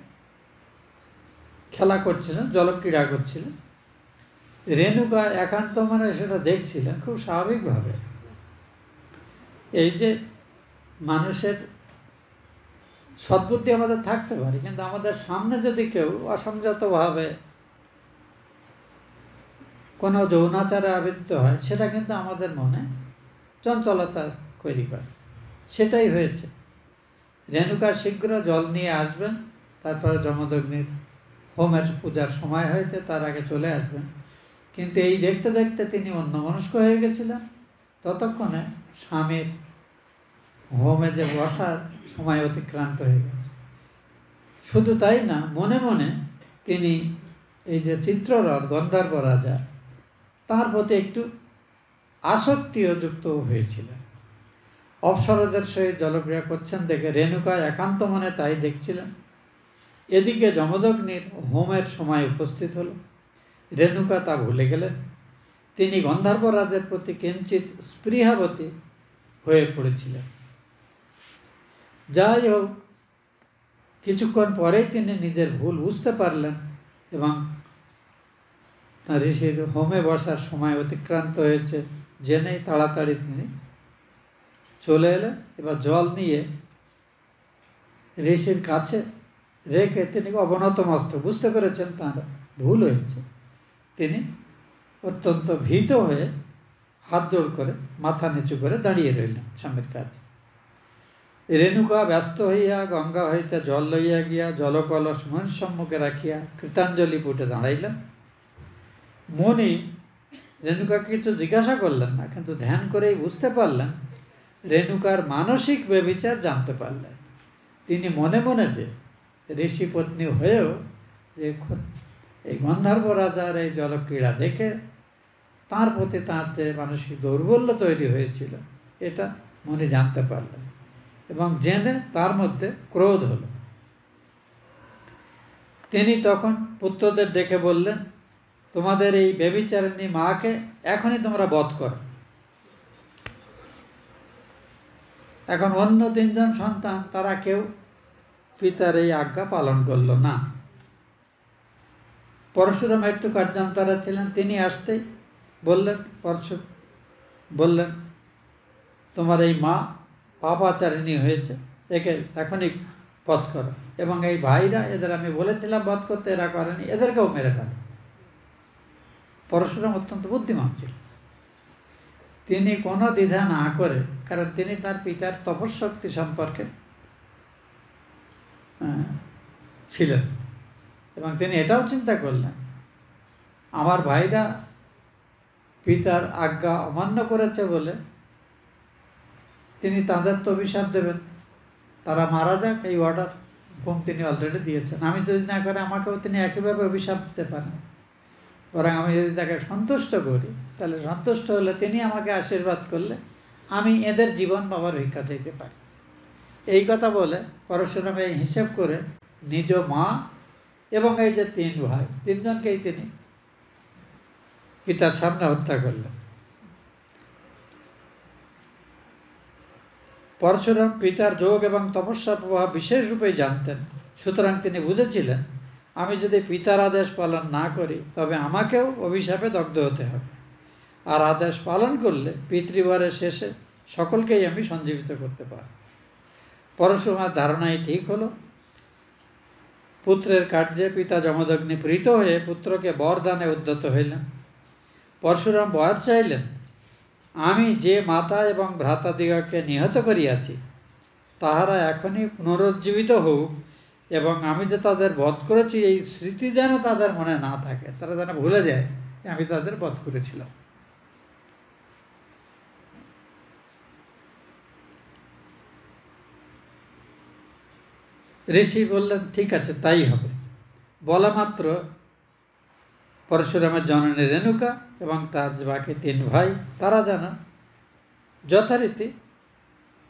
খেলা করছিলেন, জলক্রীড়া করছিলেন। রেণুকা একান্ত মনে সেটা দেখছিলেন খুব স্বাভাবিকভাবে। এই যে মানুষের সদ্বুদ্ধি আমাদের থাকতে পারে, কিন্তু আমাদের সামনে যদি কেউ অসংযতভাবে কোনো যৌনাচারে আবৃত্ত হয়, সেটা কিন্তু আমাদের মনে চঞ্চলতা তৈরি করে। সেটাই হয়েছে। রেণুকা শীঘ্র জল নিয়ে আসবেন, তারপরে যমদগ্নির হোমের পূজার সময় হয়েছে, তার আগে চলে আসবেন। কিন্তু এই দেখতে দেখতে তিনি অন্যমনস্ক হয়ে গেছিলেন। ততক্ষণে স্বামীর হোমে যে বসার সময় অতিক্রান্ত হয়ে গেছে। শুধু তাই না, মনে মনে তিনি এই যে চিত্ররথ গন্ধর্ব রাজা, তার প্রতি একটু আসক্তিও যুক্ত হয়েছিলেন। অপ্সরাদের সহিত জলক্রিয়া করছেন দেখে রেণুকা একান্ত মনে তাই দেখছিলেন। এদিকে যমদগ্নির হোমের সময় উপস্থিত হল। রেণুকা তা ভুলে গেলেন। তিনি গন্ধর্বরাজের প্রতি কিঞ্চিত স্পৃহাবতী হয়ে পড়েছিলেন। যাই হোক, কিছুক্ষণ পরেই তিনি নিজের ভুল বুঝতে পারলেন এবং ঋষির হোমে বসার সময় অতিক্রান্ত হয়েছে জেনেই তাড়াতাড়ি তিনি চলে এলেন। এবার জল নিয়ে ঋষির কাছে রেখে তিনি অবনত মস্তক, বুঝতে পেরেছেন তাঁর ভুল হয়েছে। তিনি অত্যন্ত ভীত হয়ে হাত জোড় করে মাথা নিচু করে দাঁড়িয়ে রইলেন স্বামীর কাছে। রেণুকা ব্যস্ত হইয়া গঙ্গা হইতে জল লইয়া গিয়া জলকলস মন সম্মুখে রাখিয়া কৃতাঞ্জলি পুটে দাঁড়াইলেন। মনি রেণুকাকে কিছু জিজ্ঞাসা করলেন না, কিন্তু ধ্যান করেই বুঝতে পারলেন রেণুকার মানসিক ব্যভিচার জানতে পারলেন। তিনি মনে মনে যে ঋষি পত্নী হয়েও যে এই গন্ধর্ব রাজার এই জলক্রীড়া দেখে তার প্রতি তাঁর যে মানসিক দৌর্বল্য তৈরি হয়েছিল, এটা মনে জানতে পারলেন এবং জেনে তার মধ্যে ক্রোধ হলো। তিনি তখন পুত্রদের ডেকে বললেন, তোমাদের এই ব্যভিচারিণী মাকে এখনই তোমরা বধ করো। এখন অন্য 3 জন সন্তান, তারা কেউ পিতার এই আজ্ঞা পালন করল না। পরশুরাম একটু কার্যান্তরে ছিলেন, তিনি আসতেই বললেন, বললেন তোমার এই মা পাপাচারিণী হয়েছে, একে এখনই বধ করো। এবং এই ভাইরা, এদের আমি বলেছিলাম বধ করতে, এরা করেনি, এদেরকেও মেরে ফেলে। পরশুরাম অত্যন্ত বুদ্ধিমান ছিল। তিনি কোনো দ্বিধা না করে, কারণ তিনি তার পিতার তপশক্তি সম্পর্কে ছিলেন এবং তিনি এটাও চিন্তা করলেন, আমার ভাইরা পিতার আজ্ঞা অমান্য করেছে বলে তিনি তাদের তো অভিশাপ দেবেন, তারা মারা যাক, এই অর্ডার হুকুম তিনি অলরেডি দিয়েছেন। আমি যদি না করে আমাকেও তিনি একইভাবে অভিশাপ দিতে পারেন। বরং আমি যদি তাকে সন্তুষ্ট করি, তাহলে সন্তুষ্ট হলে তিনি আমাকে আশীর্বাদ করলে আমি এদের জীবন বাবার ভিক্ষা চাইতে পারি। এই কথা বলে পরশুরাম এই হিসেব করে নিজ মা এবং এই যে 3 ভাই, 3 জনকেই তিনি পিতার সামনে হত্যা করলেন। পরশুরাম পিতার যোগ এবং তপস্যার প্রভাব বিশেষ রূপে জানতেন। সুতরাং তিনি বুঝেছিলেন, আমি যদি পিতার আদেশ পালন না করি তবে আমাকেও অভিশাপে দগ্ধ হতে হবে, আর আদেশ পালন করলে পিতৃবারের শেষে সকলকেই আমি সঞ্জীবিত করতে পারি। পরশুরামের ধারণাই ঠিক হলো। পুত্রের কার্যে পিতা যমদগ্নি প্রীত হয়ে পুত্রকে বরদানে উদ্যত হইলেন। পরশুরাম বর চাইলেন, আমি যে মাতা এবং ভ্রাতাদিগকে নিহত করিয়াছি তাহারা এখনই পুনরুজ্জীবিত হোক, এবং আমি যে তাদের বধ করেছি এই স্মৃতি যেন তাদের মনে না থাকে, তারা যেন ভুলে যায় যে আমি তাদের বধ করেছিলাম। ঋষি বললেন, ঠিক আছে, তাই হবে। বলা মাত্র পরশুরামের জননী রেণুকা এবং তার বাকি 3 ভাই তারা যেন যথারীতি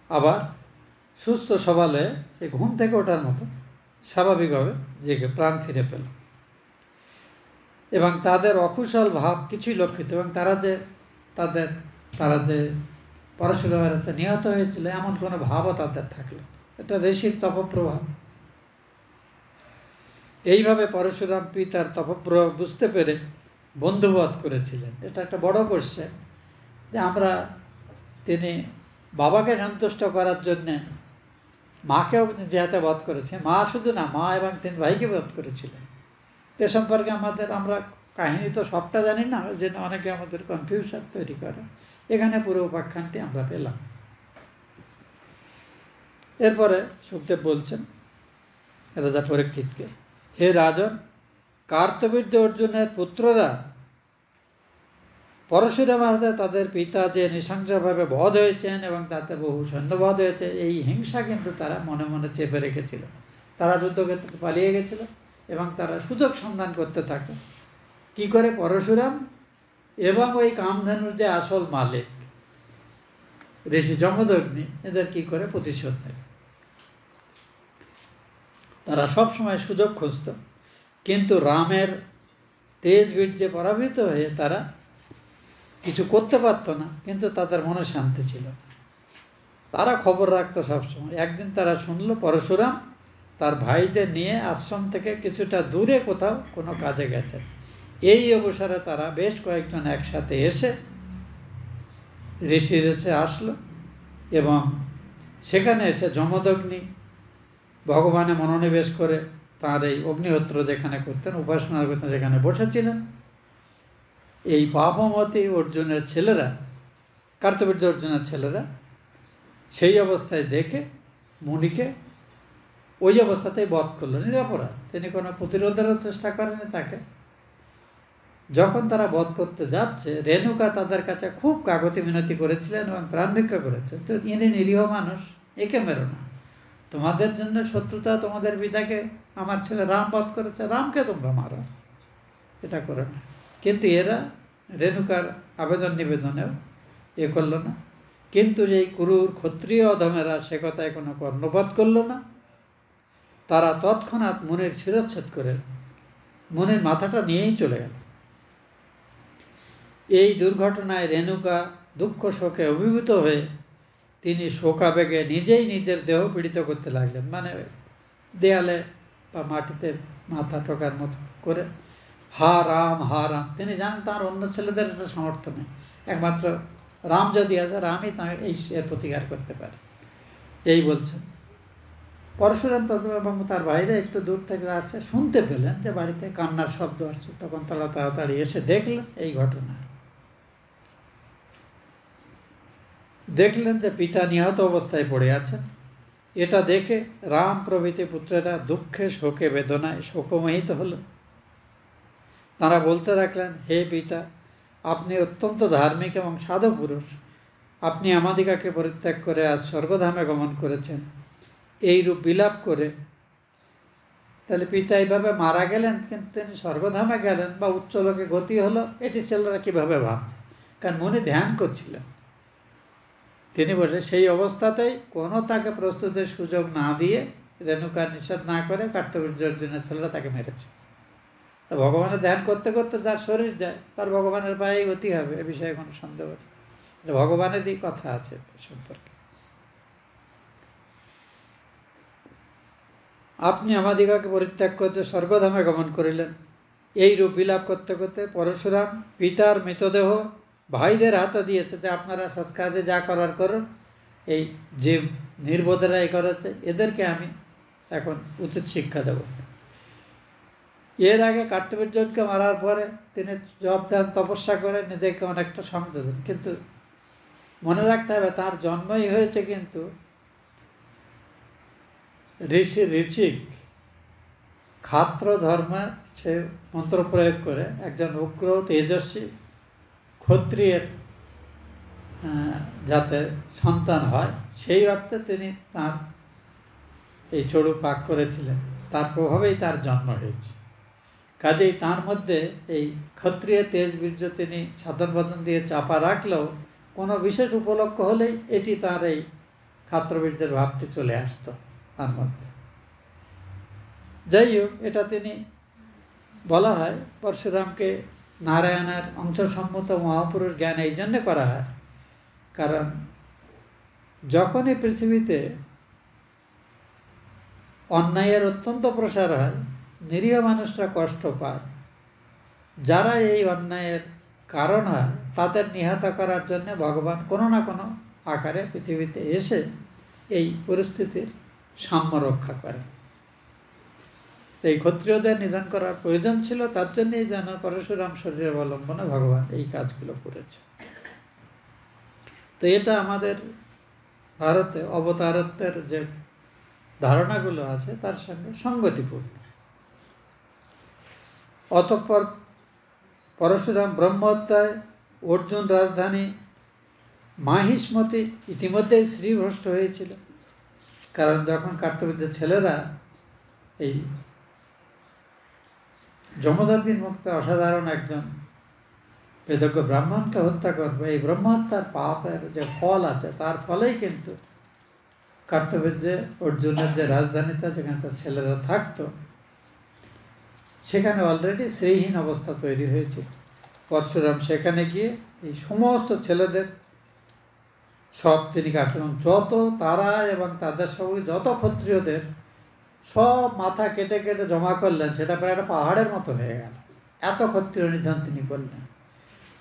আবার সুস্থ সবল হয়ে সে ঘুম থেকে ওঠার মতো স্বাভাবিকভাবে জেগে প্রাণ ফিরে পেল। এবং তাদের অকুশল ভাব কিছুই লক্ষিত, এবং তারা যে পরশুরামের হাতে নিহত হয়েছিল এমন কোনো ভাবও তাদের থাকলো। এটা ঋষির তপপ্রভাব। এইভাবে পরশুরাম পিতার তপপ্রভাব বুঝতে পেরে বন্ধুবধ করেছিলেন। এটা একটা বড় কোশ্চেন যে তিনি বাবাকে সন্তুষ্ট করার জন্যে মাকেও যে হাতে বধ করেছে, মা শুধু না, মা এবং 3 ভাইকে বধ করেছিলেন। এ সম্পর্কে আমরা কাহিনী তো সবটা জানি না, ওই জন্য অনেকে আমাদের কনফিউশন তৈরি করে। এখানে পুরো উপাখ্যানটি আমরা পেলাম। এরপরে সুখদেব বলছেন রাজা পরীক্ষিতকে, হে রাজন, কার্তবীর্য অর্জুনের পুত্ররা পরশুরামের হাতে তাদের পিতা যে নৃশংসভাবে বধ হয়েছেন এবং তাতে বহু সৈন্যবধ হয়েছে, এই হিংসা কিন্তু তারা মনে মনে চেপে রেখেছিল। তারা যুদ্ধক্ষেত্রে পালিয়ে গেছিল এবং তারা সুযোগ সন্ধান করতে থাকে কি করে পরশুরাম এবং ওই কামধেনুর যে আসল মালিক ঋষি যমদগ্নি এদের কি করে প্রতিশোধ নেবে। তারা সবসময় সুযোগ খুঁজত, কিন্তু রামের তেজ বীর্যে পরাভূত হয়ে তারা কিছু করতে পারতো না, কিন্তু তাদের মনে শান্তি ছিল না। তারা খবর রাখতো সবসময়। একদিন তারা শুনল পরশুরাম তার ভাইদের নিয়ে আশ্রম থেকে কিছুটা দূরে কোথাও কোনো কাজে গেছেন। এই অবসরে তারা বেশ কয়েকজন একসাথে এসে ঋষির কাছে আসলো, এবং সেখানে এসে যমদগ্নি ভগবানে মনোনিবেশ করে তাঁর এই অগ্নিহোত্র যেখানে করতেন, উপাসনা করতেন, যেখানে বসেছিলেন। এই পাপমতী অর্জুনের ছেলেরা, কার্তবীর্য অর্জুনের ছেলেরা সেই অবস্থায় দেখে মুনিকে ওই অবস্থাতেই বধ করলো নিরপরাধ। তিনি কোনো প্রতিরোধেরও চেষ্টা করেনি তাকে। যখন তারা বধ করতে যাচ্ছে, রেণুকা তাদের কাছে খুব কাকতি মিনতি করেছিলেন এবং প্রাণ ভিক্ষা করেছেন, তো ইনি নিরীহ মানুষ, একে মেরো না, তোমাদের জন্য শত্রুতা, তোমাদের পিতাকে আমার ছেলে রাম বধ করেছে, রামকে তোমরা মারো, এটা করে না। কিন্তু এরা রেণুকার আবেদন নিবেদনেও এ করলো না। কিন্তু যেই কুরুর ক্ষত্রিয় অধমেরা সে কথায় কোনো কর্ণপাত করলো না। তারা তৎক্ষণাৎ মুনির শিরচ্ছেদ করে মুনির মাথাটা নিয়েই চলে গেল। এই দুর্ঘটনায় রেণুকা দুঃখ শোকে অভিভূত হয়ে তিনি শোকাবেগে নিজেই নিজের দেহ পীড়িত করতে লাগলেন, মানে দেয়ালে বা মাটিতে মাথা ঠোকার মতো করে হা রাম হা রাম। তিনি জানেন তার অন্য ছেলেদের একটা সামর্থ্য নেই, একমাত্র রাম যদি আছে, রামই তাঁর এর প্রতিকার করতে পারে, এই বলছেন। পরশুরাম এবং তার বাইরে একটু দূর থেকে আসছে, শুনতে পেলেন যে বাড়িতে কান্নার শব্দ আসছে। তখন তারা তাড়াতাড়ি এসে দেখলেন যে পিতা নিহত অবস্থায় পড়ে আছেন। এটা দেখে রাম প্রভৃতি পুত্রেরা দুঃখে শোকে বেদনায় শোকমোহিত হলেন। তারা বলতে রাখলেন, হে পিতা, আপনি অত্যন্ত ধার্মিক এবং সাধু পুরুষ। আপনি আমাদিগকে পরিত্যাগ করে আজ স্বর্গধামে গমন করেছেন। এই রূপ বিলাপ করে তাহলে পিতা এইভাবে মারা গেলেন, কিন্তু তিনি স্বর্গধামে গেলেন বা উচ্চলোকে গতি হলো, এটি ছেলেরা কীভাবে ভাবছে? কারণ মনে ধ্যান করছিলেন তিনি বসে, সেই অবস্থাতেই কোনো তাকে প্রস্তুতির সুযোগ না দিয়ে রেণুকা নিষেধ না করে কার্তবীর্য অর্জুনের ছেলেরা তাকে মেরেছে। তা ভগবানের ধ্যান করতে করতে যার শরীর যায় তার ভগবানের পায়ে গতি হবে, এ বিষয়ে কোনো সন্দেহ নেই। ভগবানেরই কথা আছে সম্পর্কে। আপনি আমাদিগকে পরিত্যাগ করতে স্বর্গধামে গমন করিলেন। এই রূপ বিলাপ করতে করতে পরশুরাম পিতার মৃতদেহ ভাইদের হাতে দিয়েছে যে আপনারা সৎকাজে যা করার করুন, এই যে নির্বোধেরা এই করেছে এদেরকে আমি এখন উচিত শিক্ষা দেব। এর আগে কার্তবীর্যকে মারার পরে তিনি জপ ধ্যান তপস্যা করে নিজেকে অনেকটা সংযোজন, কিন্তু মনে রাখতে হবে তার জন্মই হয়েছে কিন্তু ঋষি ঋচিক ক্ষাত্র ধর্মে সে মন্ত্র প্রয়োগ করে একজন উগ্র তেজস্বী ক্ষত্রিয়ের যাতে সন্তান হয় সেই অর্থে তিনি তার এই চড়ু পাক করেছিলেন, তার প্রভাবেই তার জন্ম হয়েছে। কাজেই তার মধ্যে এই ক্ষত্রিয় তেজ বীর্য তিনি সাধন ভজন দিয়ে চাপা রাখলেও কোনো বিশেষ উপলক্ষ হলেই এটি তার এই ক্ষাত্রবীর্যের ভাবটি চলে আসতো তার মধ্যে। যাই হোক, এটা তিনি বলা হয় পরশুরামকে নারায়ণের অংশসম্মত মহাপুরুষ জ্ঞান এই জন্যে করা হয়, কারণ যখনই পৃথিবীতে অন্যায়ের অত্যন্ত প্রসার হয়, নিরীহ মানুষরা কষ্ট পায়, যারা এই অন্যায়ের কারণ হয় তাদের নিহত করার জন্য ভগবান কোনো না কোনো আকারে পৃথিবীতে এসে এই পরিস্থিতির সাম্য রক্ষা করে। এই ক্ষত্রিয়দের নিধন করার প্রয়োজন ছিল, তার জন্যই যেন পরশুরাম শরীর অবলম্বনে ভগবান এই কাজগুলো করেছে। তো এটা আমাদের ভারতে অবতারত্বের যে ধারণাগুলো আছে তার সঙ্গে সঙ্গতিপূর্ণ। অতঃপর পরশুরাম ব্রহ্মহত্যায় অর্জুন রাজধানী মাহিষ্মতি ইতিমধ্যেই শ্রীভ্রষ্ট হয়েছিল, কারণ যখন কার্তবীর্যের ছেলেরা এই যমদগ্নি মুক্ত অসাধারণ একজন বেদজ্ঞ ব্রাহ্মণকে হত্যা করবে, এই ব্রহ্মহত্যার পাপের যে ফল আছে তার ফলেই কিন্তু কার্তবীর্যে অর্জুনের যে রাজধানীতে যেখানে তার ছেলেরা থাকতো সেখানে অলরেডি শ্রীহীন অবস্থা তৈরি হয়েছিল। পরশুরাম সেখানে গিয়ে এই সমস্ত ছেলেদের সব তিনি কাটলেন, যত তারা এবং তাদের সঙ্গে যত ক্ষত্রিয়দের সব মাথা কেটে কেটে জমা করলেন, সেটা প্রায় একটা পাহাড়ের মতো হয়ে গেল। এত ক্ষত্রিয় নিধন তিনি করলেন,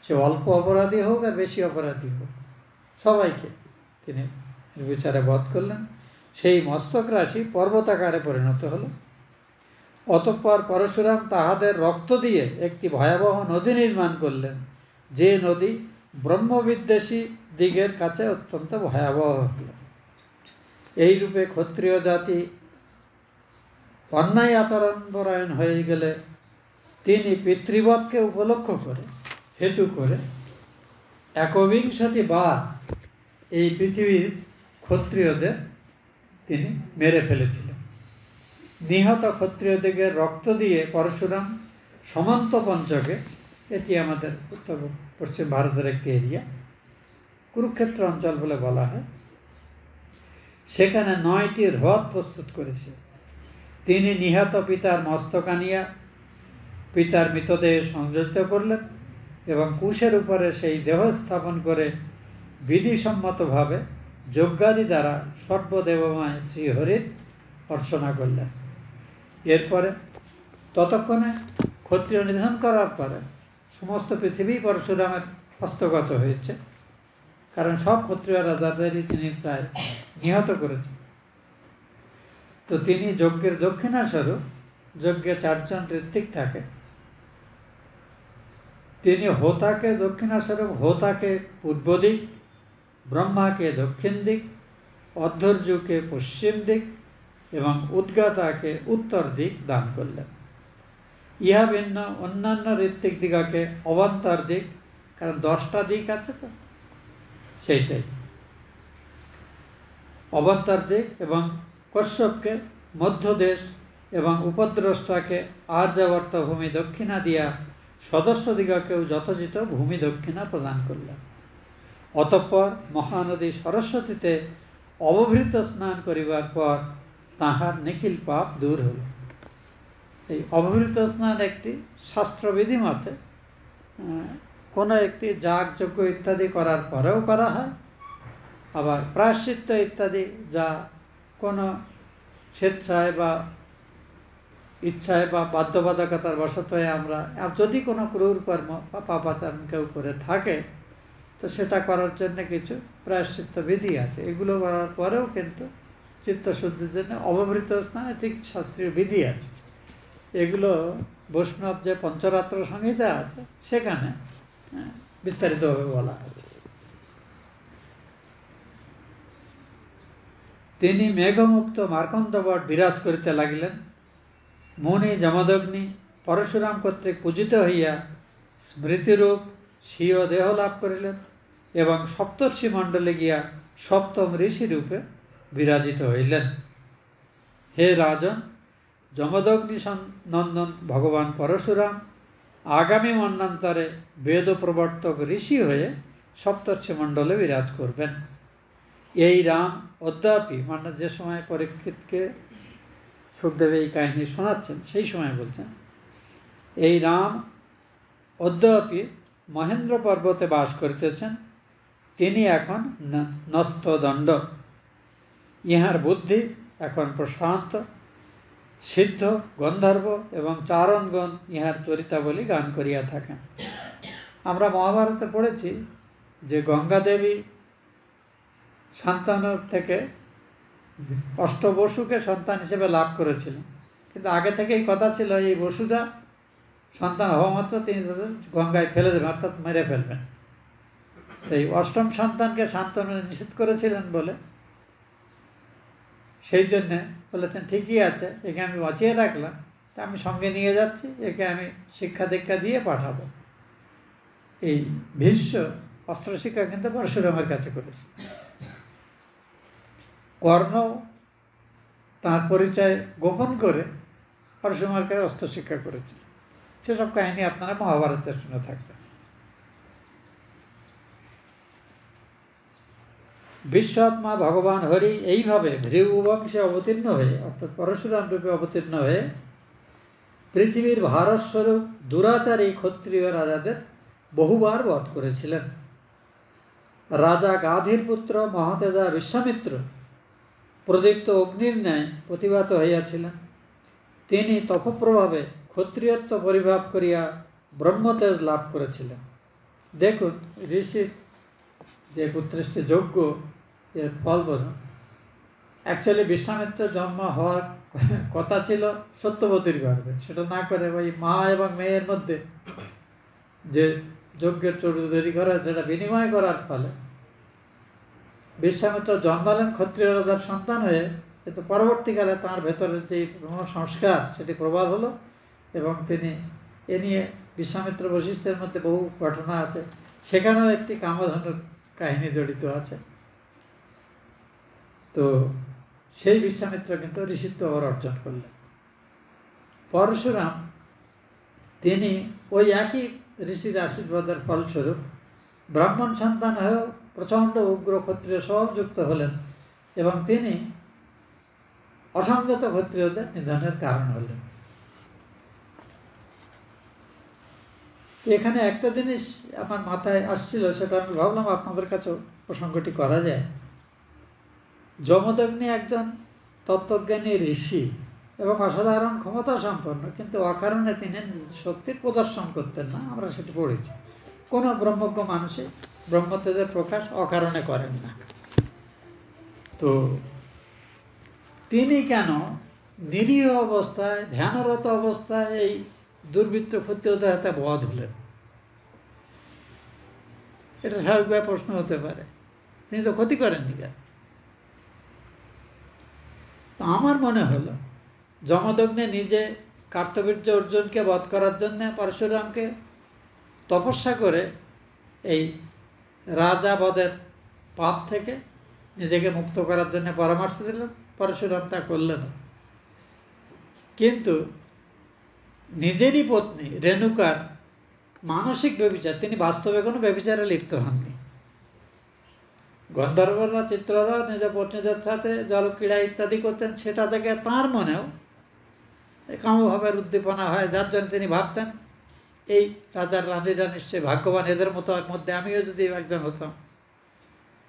সে অল্প অপরাধী হোক আর বেশি অপরাধী হোক, সবাইকে তিনি বিচারে বধ করলেন। সেই মস্তক রাশি পর্বতাকারে পরিণত হলো। অতঃপর পরশুরাম তাহাদের রক্ত দিয়ে একটি ভয়াবহ নদী নির্মাণ করলেন, যে নদী ব্রহ্মবিদ্বেষী দিগের কাছে অত্যন্ত ভয়াবহ হল। এইরূপে ক্ষত্রিয় জাতি অন্যায় আচরণপরায়ণ হয়ে গেলে তিনি পিতৃবধকে উপলক্ষ করে হেতু করে ১বিংশতি বার এই পৃথিবীর ক্ষত্রিয়দের তিনি মেরে ফেলেছিলেন। নিহত ক্ষত্রিয়দিগের রক্ত দিয়ে পরশুরাম সমন্ত পঞ্চকে, এটি আমাদের উত্তর পশ্চিম ভারতের একটি এরিয়া, কুরুক্ষেত্র অঞ্চল বলে বলা হয়, সেখানে ৯টি হ্রদ প্রস্তুত করেছে। তিনি নিহত পিতার মস্তক আনিয়া পিতার মৃতদেহে সংযোজিত করলেন এবং কুশের উপরে সেই দেহ স্থাপন করে বিধিসম্মতভাবে যজ্ঞাদি দ্বারা সর্বদেবময় শ্রীহরির অর্চনা করলেন। এরপরে ততক্ষণে ক্ষত্রিয় নিধন করার পরে সমস্ত পৃথিবী পরশুরামের হস্তগত হয়েছে, কারণ সব ক্ষত্রিয় রাজাদেরই তিনি প্রায় নিহত করেছেন। তো তিনি যজ্ঞের দক্ষিণাস্বরূপ, যজ্ঞে 4 জন ঋত্বিক থাকে, তিনি হোতাকে দক্ষিণাস্বরূপ হোতাকে পূর্ব দিক, ব্রহ্মাকে দক্ষিণ দিক, অধ্যর্যুকে পশ্চিম দিক এবং উদ্গাতাকে উত্তর দিক দান করলেন। ইহা ভিন্ন অন্যান্য ঋত্বিক দিগাকে অবান্তর দিক, কারণ 10টা দিক আছে তো সেইটাই অবান্তর দিক, এবং কশ্যপকে মধ্যদেশ এবং উপদ্রষ্টাকে আর্যাবর্ত ভূমি দক্ষিণা দিয়া সদস্য দিগকেও যথোচিত ভূমি দক্ষিণা প্রদান করলেন। অতঃপর মহানদী সরস্বতীতে অবভৃত স্নান করিবার পর তাহার নিখিল পাপ দূর হল। এই অবহিত স্নান একটি শাস্ত্রবিধি মতে কোনো একটি যাগযজ্ঞ ইত্যাদি করার পরেও করা হয়, আবার প্রায়শ্চিত্ত ইত্যাদি যা কোনো স্বেচ্ছায় বা ইচ্ছায় বা বাধ্যবাধকতার বশত হয়ে আমরা যদি কোনো ক্রূর কর্ম বা পাপাচারণ কেউ করে থাকে তো সেটা করার জন্য কিছু প্রায়শ্চিত্ত বিধি আছে। এগুলো করার পরেও কিন্তু চিত্তশুদ্ধির জন্য অবমৃত স্নানে ঠিক শাস্ত্রীয় বিধি আছে। এগুলো বৈষ্ণব যে পঞ্চরাত্র সংহিতা আছে সেখানে বিস্তারিতভাবে বলা আছে। তিনি মেঘমুক্ত মার্কণ্ডবট বিরাজ করিতে লাগিলেন। মুনি যমদগ্নি পরশুরাম কর্তৃক পূজিত হইয়া স্মৃতিরূপ স্বীয় দেহ লাভ করিলেন এবং সপ্তর্ষি মণ্ডলে গিয়া সপ্তম ঋষি রূপে বিরাজিত হইলেন। হে রাজন, যমদগ্নি নন্দন ভগবান পরশুরাম আগামী মন্বন্তরে বেদ প্রবর্তক ঋষি হয়ে সপ্তর্ষি মণ্ডলে বিরাজ করবেন। এই রাম অদ্যাপি, মানে যে সময় পরীক্ষিতকে সুখদেব এই কাহিনী শোনাচ্ছেন সেই সময় বলছেন, এই রাম অদ্যাপি মহেন্দ্র পর্বতে বাস করিতেছেন। তিনি এখন নস্তদণ্ড। ইহার বুদ্ধি এখন প্রশান্ত। সিদ্ধ, গন্ধর্ব এবং চারণগণ ইহার চরিতাবলী গান করিয়া থাকেন। আমরা মহাভারতে পড়েছি যে গঙ্গা দেবী সন্তানের থেকে অষ্টবসুকে সন্তান হিসেবে লাভ করেছিলেন, কিন্তু আগে থেকেই কথা ছিল এই বসুটা সন্তান হওয়া মাত্র তিনি তাদের গঙ্গায় ফেলে দেবেন, অর্থাৎ মেরে ফেলবেন। এই অষ্টম সন্তানকে শান্তনু নিষেধ করেছিলেন বলে সেই জন্যে বলেছেন ঠিকই আছে, একে আমি বাঁচিয়ে রাখলাম, তা আমি সঙ্গে নিয়ে যাচ্ছি, একে আমি শিক্ষা দীক্ষা দিয়ে পাঠাবো। এই ভীষ্ম অস্ত্রশিক্ষা কিন্তু পরশুরামের কাছে করেছে। কর্ণ তার পরিচয় গোপন করে পরশুরামের কাছে অস্ত্রশিক্ষা করেছিল। সেসব কাহিনী আপনারা মহাভারতে শুনে থাকবেন। বিশ্বআত্মা ভগবান হরি এইভাবে ভৃগু বংশে অবতীর্ণ হয়ে, অর্থাৎ পরশুরাম রূপে অবতীর্ণ হয়ে পৃথিবীর ভারস্বরূপ দুরাচারী ক্ষত্রিয় রাজাদের বহুবার বধ করেছিলেন। রাজা গাধির পুত্র মহাতেজা বিশ্বামিত্র প্রদীপ্ত অগ্নির ন্যায় প্রতিভাত হইয়াছিলেন। তিনি তপপ্রভাবে ক্ষত্রিয়ত্ব পরিভাব করিয়া ব্রহ্মতেজ লাভ করেছিলেন। দেখুন, ঋষির যে পুত্রেষ্টি যজ্ঞ এর ফল বলুন। অ্যাকচুয়ালি বিশ্বামিত্রের জন্ম হওয়ার কথা ছিল সত্যবতীর গর্ভে, সেটা না করে ওই মা এবং মেয়ের মধ্যে যে যজ্ঞের চরিত্র তৈরি করা, সেটা বিনিময় করার ফলে বিশ্বামিত্র জন্মালেন ক্ষত্রিয় রাজার সন্তান হয়ে, কিন্তু পরবর্তীকালে তাঁর ভেতরের যে সংস্কার সেটি প্রবল হলো এবং তিনি এ নিয়ে বিশ্বামিত্র বৈশিষ্ট্যের মধ্যে বহু ঘটনা আছে, সেখানেও একটি কামধনুর কাহিনী জড়িত আছে। তো সেই বিশ্বামিত্র কিন্তু ঋষিত্ব অর্জন করলেন। পরশুরাম তিনি ওই একই ঋষির আশীর্বাদের ফলস্বরূপ ব্রাহ্মণ সন্তান হয়েও প্রচণ্ড উগ্র ক্ষত্রিয় স্বভাবযুক্ত হলেন এবং তিনি অসংযত ক্ষত্রিয়দের নিধনের কারণ হলেন। এখানে একটা জিনিস আমার মাথায় আসছিল, সেটা আমি ভাবলাম আপনাদের কাছেও প্রসঙ্গটি করা যায়। যমদগ্নি একজন তত্ত্বজ্ঞানী ঋষি এবং অসাধারণ ক্ষমতা সম্পন্ন, কিন্তু অকারণে তিনি শক্তির প্রদর্শন করতেন না, আমরা সেটি পড়েছি। কোনো ব্রহ্মজ্ঞ মানুষই ব্রহ্মতেজের প্রকাশ অকারণে করেন না। তো তিনি কেন নিরীহ অবস্থায়, ধ্যানরত অবস্থায় এই দুর্বৃত্ত ক্ষত্রিয়দের হাতে বধ হলেন? এটা স্বাভাবিকভাবে প্রশ্ন হতে পারে, তিনি তো ক্ষতি করেননি কেন? তো আমার মনে হলো যমদগ্নি নিজে কার্তবীর্য অর্জুনকে বধ করার জন্য পরশুরামকে তপস্যা করে এই রাজা বধের পাপ থেকে নিজেকে মুক্ত করার জন্য পরামর্শ দিলেন। পরশুরাম তা করলেন, কিন্তু নিজেরই পত্নী রেণুকার মানসিক ব্যভিচার, তিনি বাস্তবে কোনো ব্যভিচারে লিপ্ত হননি, গন্ধর্বরা চিত্ররা নিজ পত্নীদের সাথে জলক্রীড়া ইত্যাদি করতেন, সেটা থেকে তাঁর মনেও কামভাবের উদ্দীপনা হয়, যার জন্য তিনি ভাবতেন এই রাজার রানীরা নিশ্চয়ই ভাগ্যবান, এদের মধ্যে আমিও যদি একজন হতাম,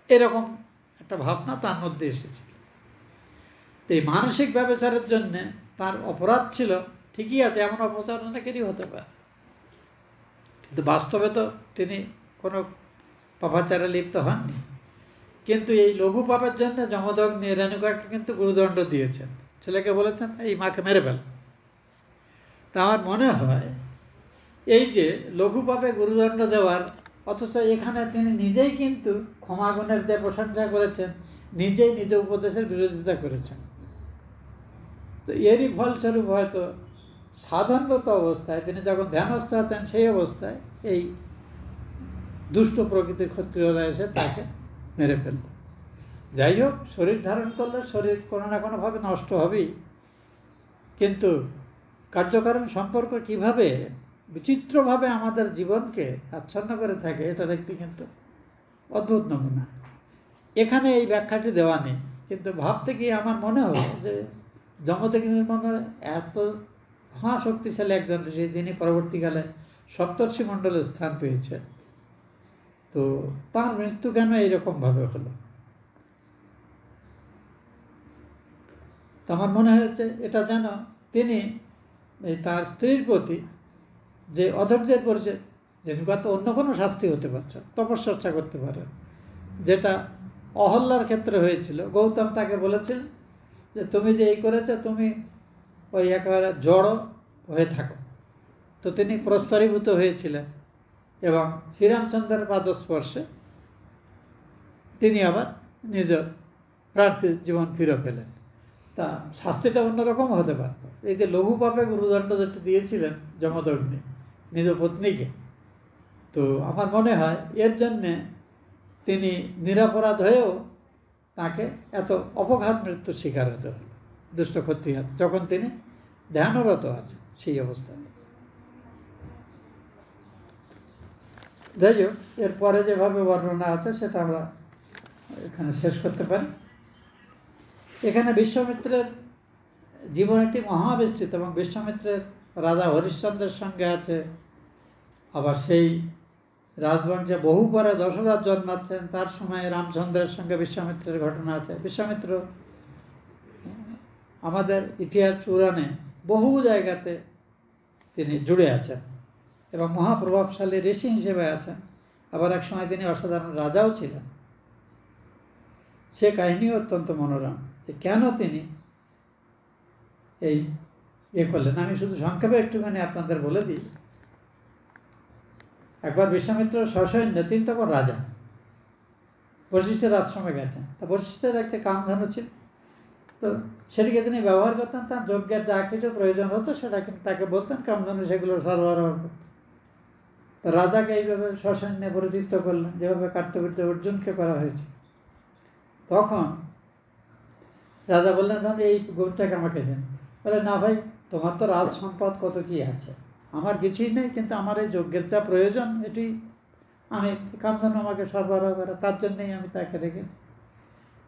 এরকম একটা ভাবনা তার মধ্যে এসেছিল। তো এই মানসিক ব্যবচারের জন্যে তার অপরাধ ছিল, ঠিকই আছে, এমন অপচার অনেকেরই হতে পারে, কিন্তু বাস্তবে তো তিনি কোনো পাপাচারে লিপ্ত হননি। কিন্তু এই লঘু পাপের জন্য যমদগ্নি রেণুকাকে কিন্তু গুরুদণ্ড দিয়েছেন, ছেলেকে বলেছেন এই মাকে মেরে ফেল। তা আমার মনে হয় এই যে লঘু পাপে গুরুদণ্ড দেওয়ার, অথচ এখানে তিনি নিজেই কিন্তু ক্ষমাগুণের যে প্রশংসা করেছেন, নিজেই নিজ উপদেশের বিরোধিতা করেছেন। তো এরই ফলস্বরূপ হয়তো সাধারণত অবস্থায় তিনি যখন ধ্যানস্থ হতেন, সেই অবস্থায় এই দুষ্ট প্রকৃতির ক্ষত্রিয়রা এসে তাকে মেরে ফেলল। যাই হোক, শরীর ধারণ করলে শরীর কোনো না কোনোভাবে নষ্ট হবেই, কিন্তু কার্যকারণ সম্পর্ক কিভাবে বিচিত্রভাবে আমাদের জীবনকে আচ্ছন্ন করে থাকে, এটার একটি কিন্তু অদ্ভুত নমুনা। এখানে এই ব্যাখ্যাটি দেওয়া নেই, কিন্তু ভাবতে গিয়ে আমার মনে হলো যে যমদগ্নির মনে এত শক্তিশালী একজন ঋষি, যিনি পরবর্তীকালে সপ্তর্ষি মণ্ডলে স্থান পেয়েছেন, তো তার মৃত্যু কেন এইরকমভাবে হলো? তো আমার মনে হয়েছে এটা যেন তিনি এই তার স্ত্রীর প্রতি যে অধৈর্যের পরিচয়, যেটা তো অন্য কোনো শাস্তি হতে পারছে, তপস্যা করতে পারে, যেটা অহল্যার ক্ষেত্রে হয়েছিল। গৌতম তাকে বলেছিল যে তুমি যে এই করেছো, তুমি ওই একেবারে জড় হয়ে থাকো। তো তিনি প্রস্তরীভূত হয়েছিলেন এবং শ্রীরামচন্দ্রের পাদস্পর্শে তিনি আবার নিজ প্রাণ জীবন ফিরে পেলেন। তা শাস্তিটা অন্যরকম হতে পারত। এই যে লঘু পাপে গুরুদণ্ড যেটা দিয়েছিলেন যমদগ্নি নিজ পত্নীকে, তো আমার মনে হয় এর জন্যে তিনি নিরপরাধ হয়েও তাকে এত অপঘাত মৃত্যুর শিকার হতে হলো দুষ্ট ক্ষত্রিয় হাতে, যখন তিনি ধ্যানরত আছেন সেই অবস্থায়। যাই হোক, এরপরে যেভাবে বর্ণনা আছে সেটা আমরা এখানে শেষ করতে পারি। এখানে বিশ্বামিত্রের জীবন একটি মহাবিস্তৃত, এবং বিশ্বামিত্রের রাজা হরিশ্চন্দ্রের সঙ্গে আছে, আবার সেই রাজবংশে বহু পরে দশরথ জন্মাচ্ছেন, তার সময় রামচন্দ্রের সঙ্গে বিশ্বামিত্রের ঘটনা আছে। বিশ্বামিত্র আমাদের ইতিহাস পুরাণে বহু জায়গাতে তিনি জুড়ে আছেন এবং মহাপ্রভাবশালী ঋষি হিসেবে আছেন। আবার এক সময় তিনি অসাধারণ রাজাও ছিলেন। সে কাহিনী অত্যন্ত মনোরম, যে কেন তিনি এই করলেন। আমি শুধু সংক্ষেপে একটুখানি আপনাদের বলে দিই। একবার বিশ্বামিত্র সসৈন্য, তিনি তখন রাজা, বশিষ্ঠের আশ্রমে গেছেন। তা বশিষ্ঠের একটা কামধেনু ছিল, তো সেটিকে তিনি ব্যবহার করতেন। তার যজ্ঞের যা কিছু প্রয়োজন হতো সেটা কিন্তু তাকে বলতেন, কামধেনু সেগুলো সরবরাহ করতেন। তো রাজাকে এইভাবে সসৈন্যে পরিচিত করলেন, যেভাবে কার্তবীর্য অর্জুনকে করা হয়েছে। তখন রাজা বললেন, এই গরুটাকে আমাকে দেন। বলে, না ভাই, তোমার তো রাজ সম্পদ কত কি আছে, আমার কিছুই নেই, কিন্তু আমার এই যজ্ঞের যা প্রয়োজন এটি আমি কামধেনু আমাকে সরবরাহ করে, তার জন্যেই আমি তাকে রেখেছি।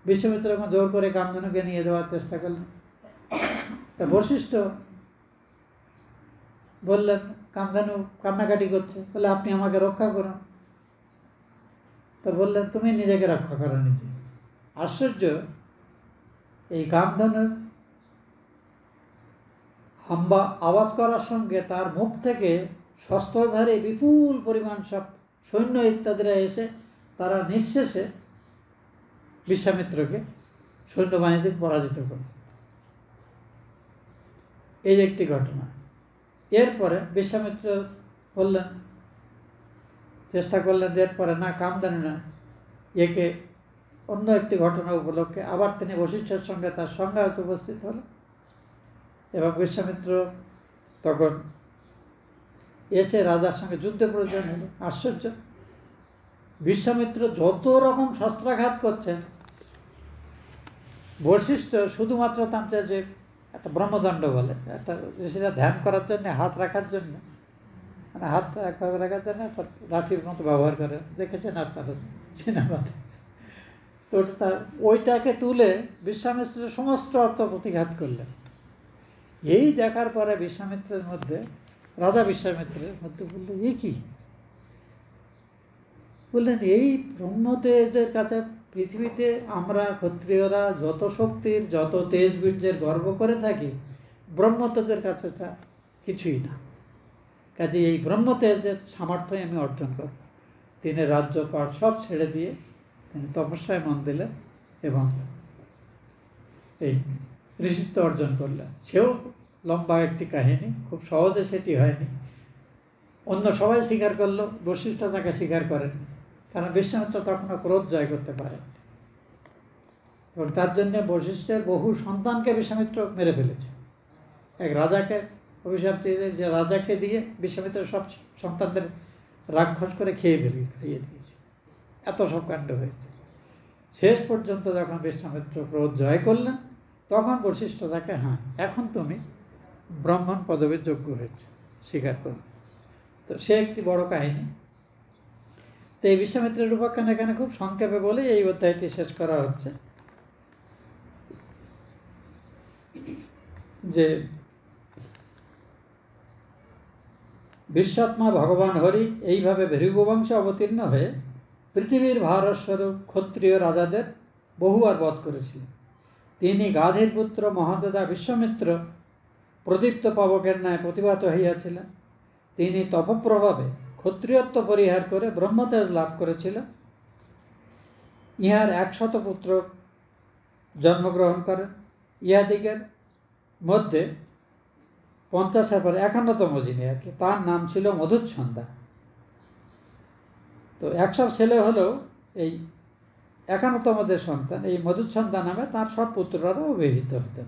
বিশ্বামিত্র যখন জোর করে কামধেনুকে নিয়ে যাওয়ার চেষ্টা করলেন, তা বশিষ্ঠ বললেন, কামধেনু কান্নাকাটি করছে, বলে আপনি আমাকে রক্ষা করুন। তো বললেন, তুমি নিজেকে রক্ষা করো নিজে। আশ্চর্য, এই কামধেনু আওয়াজ করার সঙ্গে তার মুখ থেকে শস্ত্রধারী বিপুল পরিমাণ সব সৈন্য ইত্যাদিরা এসে তারা নিঃশেষে বিশ্বামিত্রকে সৈন্যবাহিনীতে পরাজিত করে। এই একটি ঘটনা। এরপরে বিশ্বামিত্র বললেন, চেষ্টা করলেন যে এরপরে না, কামধেনু না, একে অন্য একটি ঘটনা উপলক্ষে আবার তিনি বশিষ্ঠের সঙ্গে তার সংজ্ঞায়িত উপস্থিত হলেন এবং বিশ্বামিত্র তখন এসে রাজার সঙ্গে যুদ্ধে প্রয়োজন হল। আশ্চর্য, বিশ্বামিত্র যত রকম শস্ত্রাঘাত করছেন, বশিষ্ঠ শুধুমাত্র তার যে একটা ব্রহ্মদণ্ড বলে, একটা ঋষিরা ধ্যান করার জন্য হাত রাখার জন্য, মানে হাত একভাবে রাখার জন্য একটা লাঠির মতো ব্যবহার করে, দেখেছেন আপনারা সিনেমাতে। তো তার ওইটাকে তুলে বিশ্বামিত্রের সমস্ত অর্থ প্রতিঘাত করলেন। এই দেখার পরে বিশ্বামিত্রের মধ্যে, রাজা বিশ্বামিত্রের মধ্যে বললো, এ কি? বললেন, এই ব্রহ্মতেজের কাছে পৃথিবীতে আমরা ক্ষত্রিয়রা যত শক্তির, যত তেজ বীর্যের গর্ব করে থাকি, ব্রহ্মতেজের কাছে তা কিছুই না। কাজে এই ব্রহ্মতেজের সামর্থ্যই আমি অর্জন করব। তিনি রাজ্যপাট সব ছেড়ে দিয়ে তিনি তপস্যায় মন দিলেন এবং এই ঋষিত্ব অর্জন করলেন। সেও লম্বা একটি কাহিনী, খুব সহজে সেটি হয়নি। অন্য সবাই স্বীকার করলো, বশিষ্ঠ তাকে স্বীকার করেননি, কারণ বিশ্বামিত্র তখনও ক্রোধ জয় করতে পারেন এবং তার জন্যে বশিষ্ঠের বহু সন্তানকে বিশ্বামিত্র মেরে ফেলেছে। এক রাজাকে অভিশাপ দিয়ে, যে রাজাকে দিয়ে বিশ্বামিত্র সব সন্তানদের রাক্ষস করে খাইয়ে দিয়েছে। এত সব কাণ্ড হয়েছে। শেষ পর্যন্ত যখন বিশ্বামিত্র ক্রোধ জয় করলেন, তখন বশিষ্ঠ তাকে, হ্যাঁ, এখন তুমি ব্রাহ্মণ পদবীর যোগ্য হয়েছে, স্বীকার করবে। তো সে একটি বড় কাহিনী। তো এই বিশ্বামিত্রের উপাখ্যান এখানে খুব সংক্ষেপে বলে এই অধ্যায়টি শেষ করা হচ্ছে, যে বিশ্বাত্মা ভগবান হরি এইভাবে ভৃগুবংশে অবতীর্ণ হয়ে পৃথিবীর ভারস্বরূপ ক্ষত্রিয় রাজাদের বহুবার বধ করেছিলেন। তিনি গাধীর পুত্র মহাতেজা বিশ্বামিত্র প্রদীপ্ত পাবকের ন্যায় প্রতিভাত হইয়াছিলেন। তিনি তপপ্রভাবে ক্ষত্রিয়ত্ব পরিহার করে ব্রহ্মতেজ লাভ করেছিলেন। ইহার 100 পুত্র জন্মগ্রহণ করেন। ইহাদিগের মধ্যে 50-এর পরে 51তম যিনি আর কি, তার নাম ছিল মধুচ্ছন্দা। তো 100 ছেলে হলেও এই 51তম যে সন্তান, এই মধুচ্ছন্দা নামে তার সব পুত্ররা অভিহিত হতেন।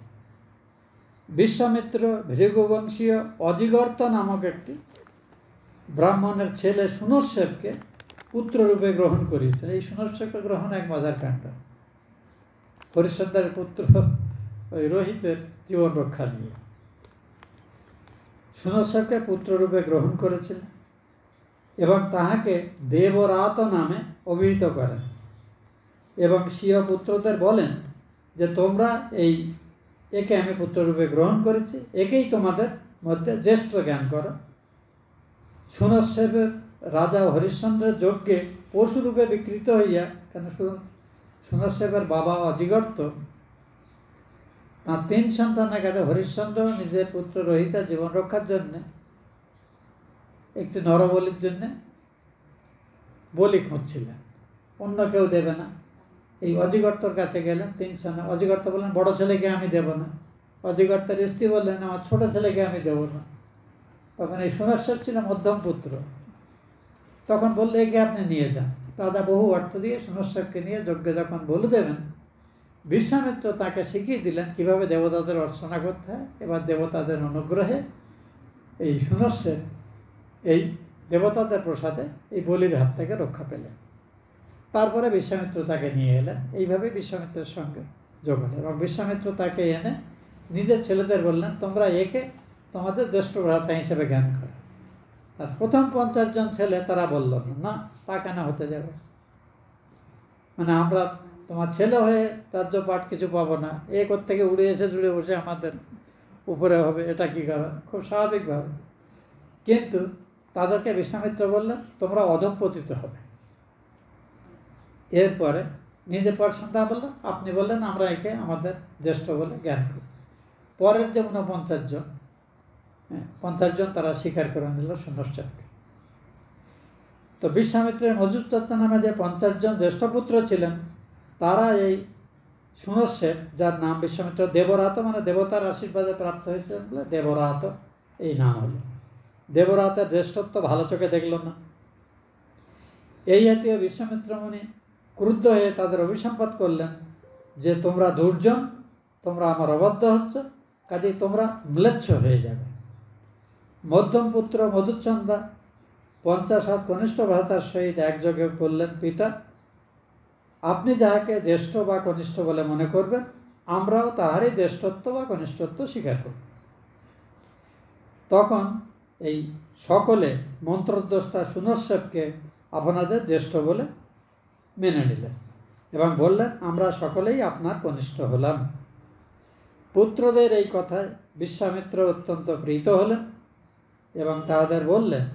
বিশ্বামিত্র ভৃগুবংশীয় অজিগর্ত নামক একটি ব্রাহ্মণের ছেলে সুনশ্বেপকে পুত্ররূপে গ্রহণ করিয়েছেন। এই সুনশ্বেপকে গ্রহণ এক মজার কাণ্ড। হরিশ্চন্দ্রের পুত্র ওই রোহিতের জীবন রক্ষা নিয়ে সুনশ্বেপকে পুত্ররূপে গ্রহণ করেছিলেন এবং তাহাকে দেবরাত নামে অভিহিত করেন এবং স্বীয় পুত্রদের বলেন যে তোমরা একে আমি পুত্ররূপে গ্রহণ করেছি, একেই তোমাদের মধ্যে জ্যেষ্ঠ জ্ঞান করো। সুনশ্বেপের রাজা হরিশ্চন্দ্রের যজ্ঞে পশুরূপে বিকৃত হইয়া, কেন সুনশ্বেপের বাবা অজিগর্ত, তাঁর 3 সন্তানের কাছে হরিশ্চন্দ্র নিজের পুত্র রোহিতের জীবন রক্ষার জন্যে একটি নরবলির জন্যে বলি খুঁজছিলেন, অন্য কেউ দেবে না। এই অজিগর্তর কাছে গেলেন 3 সন্তান। অজিগর্ত বললেন, বড় ছেলেকে আমি দেব না। অজিগর্তের স্ত্রী বললেন, আমার ছোট ছেলেকে আমি দেব না। তখন এই সুনশ্বেপ ছিল মধ্যম পুত্র, তখন বললে, একে আপনি নিয়ে যান। রাজা বহু অর্থ দিয়ে সুনশ্বেপকে নিয়ে যজ্ঞে যখন বলে দেবেন, বিশ্বামিত্র তাকে শিখিয়ে দিলেন কিভাবে দেবতাদের অর্চনা করতে হয়। এবার দেবতাদের অনুগ্রহে এই সুনশ্বেপ এই দেবতাদের প্রসাদে এই বলির হাত থেকে রক্ষা পেলেন। তারপরে বিশ্বামিত্র তাকে নিয়ে এলেন। এইভাবে বিশ্বামিত্রের সঙ্গে যোগ হলেন এবং বিশ্বামিত্র তাকে এনে নিজের ছেলেদের বললেন, তোমরা একে তোমাদের জ্যেষ্ঠ ভ্রাতা হিসেবে জ্ঞান করো। তার প্রথম 50 জন ছেলে তারা বলল, না, তা কেন হতে যাবে, মানে আমরা তোমার ছেলে হয়ে রাজ্যপাট কিছু পাবো না, এ থেকে উড়ে এসে জুড়ে বসে আমাদের উপরে হবে, এটা কী কারণ? খুব স্বাভাবিকভাবে। কিন্তু তাদেরকে বিশ্বামিত্র বললেন, তোমরা অধঃপতিত হবে। এরপরে নিজে পর সন্তান বললেন, আপনি বললেন আমরা একে আমাদের জ্যেষ্ঠ বলে জ্ঞান করছি। পরের যে 49 জন, 50 জন তারা স্বীকার করে নিল সুনশ্বেপকে। তো বিশ্বামিত্রের মধুচ্ছন্দা নামে যে 50 জন জ্যেষ্ঠ পুত্র ছিলেন, তারা এই সুনশ্বেপ, যার নাম বিশ্বামিত্র দেবরাত, মানে দেবতার আশীর্বাদে প্রাপ্ত হয়েছিলেন বলে দেবরাত এই নাম হলো। দেবরাতের জ্যেষ্ঠত্ব ভালো চোখে দেখল না। এই জাতীয় বিশ্বামিত্র মুনি ক্রুদ্ধ হয়ে তাদের অভিসম্পাত করলেন যে তোমরা দুর্জন, তোমরা আমার অবাধ্য হচ্ছ, কাজেই তোমরা ম্লেচ্ছ হয়ে যাবে। মধ্যম পুত্র মধুচ্ছন্দা 50 কনিষ্ঠ ভ্রাতার সহিত একযোগে বললেন, পিতা, আপনি যাহাকে জ্যেষ্ঠ বা কনিষ্ঠ বলে মনে করবেন, আমরাও তাহারই জ্যেষ্ঠত্ব বা কনিষ্ঠত্ব স্বীকার করব। তখন এই সকলে মন্ত্রদ্রষ্টা সুনশ্বেপকে আপনাদের জ্যেষ্ঠ বলে মেনে নিলেন এবং বললেন, আমরা সকলেই আপনার কনিষ্ঠ হলাম। পুত্রদের এই কথায় বিশ্বামিত্র অত্যন্ত প্রীত হলেন এবং তাদের বললেন,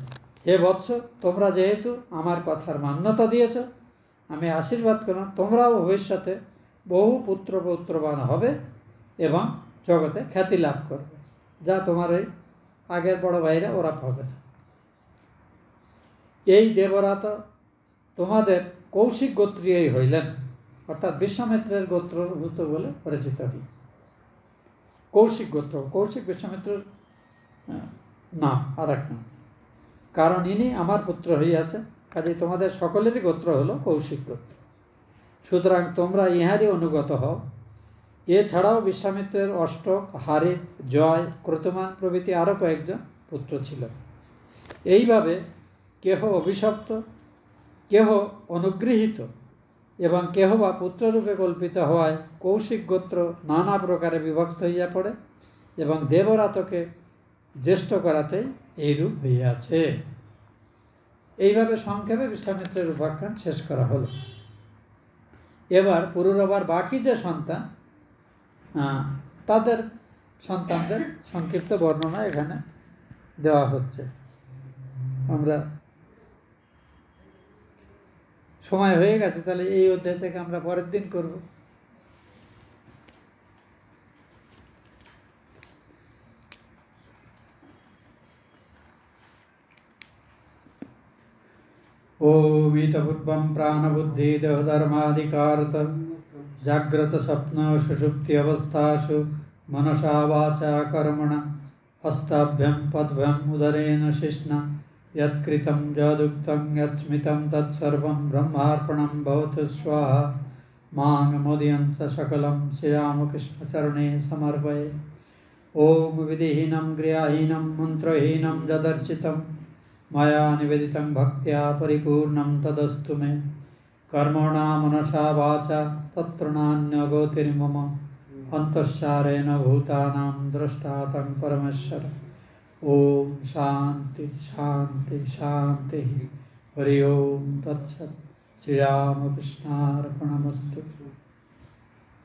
হে বৎস, তোমরা যেহেতু আমার কথার মান্যতা দিয়েছ, আমি আশীর্বাদ করলাম তোমরাও ভবিষ্যতে বহু পুত্র পৌত্রবান হবে এবং জগতে খ্যাতি লাভ করবে, যা তোমার এই আগের বড় ভাইরা ওরা পাবে না। এই দেবরাত তোমাদের কৌশিক গোত্রীয়ই হইলেন, অর্থাৎ বিশ্বামিত্রের গোত্রভূত বলে পরিচিত হইলেন। কৌশিক গোত্র, কৌশিক বিশ্বামিত্রের নাম, আর এক নাম, কারণ ইনি আমার পুত্র হইয়াছে, কাজে তোমাদের সকলেরই গোত্র হলো কৌশিক গোত্র। সুতরাং তোমরা ইহারই অনুগত হও। এছাড়াও বিশ্বামিত্রের অষ্টক, হারিত, জয়, ক্রতুমান প্রভৃতি আরও কয়েকজন পুত্র ছিল। এইভাবে কেহ অভিশপ্ত, কেহ অনুগৃহীত এবং কেহ বা পুত্ররূপে কল্পিত হওয়ায় কৌশিক গোত্র নানা প্রকারে বিভক্ত হইয়া পড়ে এবং দেবরাতকে জ্যেষ্ঠ করাতেই এইরূপ হইয়াছে। এইভাবে সংক্ষেপে বিশ্বামিত্রের উপাখ্যান শেষ করা হলো। এবার পুরুরবার বাকি যে সন্তান, তাদের সন্তানদের সংক্ষিপ্ত বর্ণনা এখানে দেওয়া হচ্ছে। আমরা সময় হয়ে গেছে, তাহলে এই অধ্যায় থেকে আমরা পরের দিন করব। ओम इतपूर्वं प्राणबुद्धि देहधर्माधिकारत जाग्रत स्वप्न सुषुप्ति अवस्थासु मनसा वाचा कर्मणा हस्ताभ्यं पद्भ्यं उदरेण शिष्णा यत्कृतं यदुक्तं यत्स्मितं तत्सर्वं ब्रह्मार्पणं भवतु स्वाहा। मां मोदयं च सकलं श्रीरामकृष्णचरणे समर्पये। ओम विधिहीनं क्रियाहीनं मन्त्रहीनं यदर्चितं मया निवेदितं भक्त्या परिपूर्णं तदस्तु मे। कर्मणा मनसा वाचा तत्र नान्यगतिर्मम अन्तश्चारेण भूतानां द्रष्टातं परमेश्वर। ओम शांति शांति शांति। हरि ओम तत्सत्। श्रीरामकृष्णार्पणमस्तु।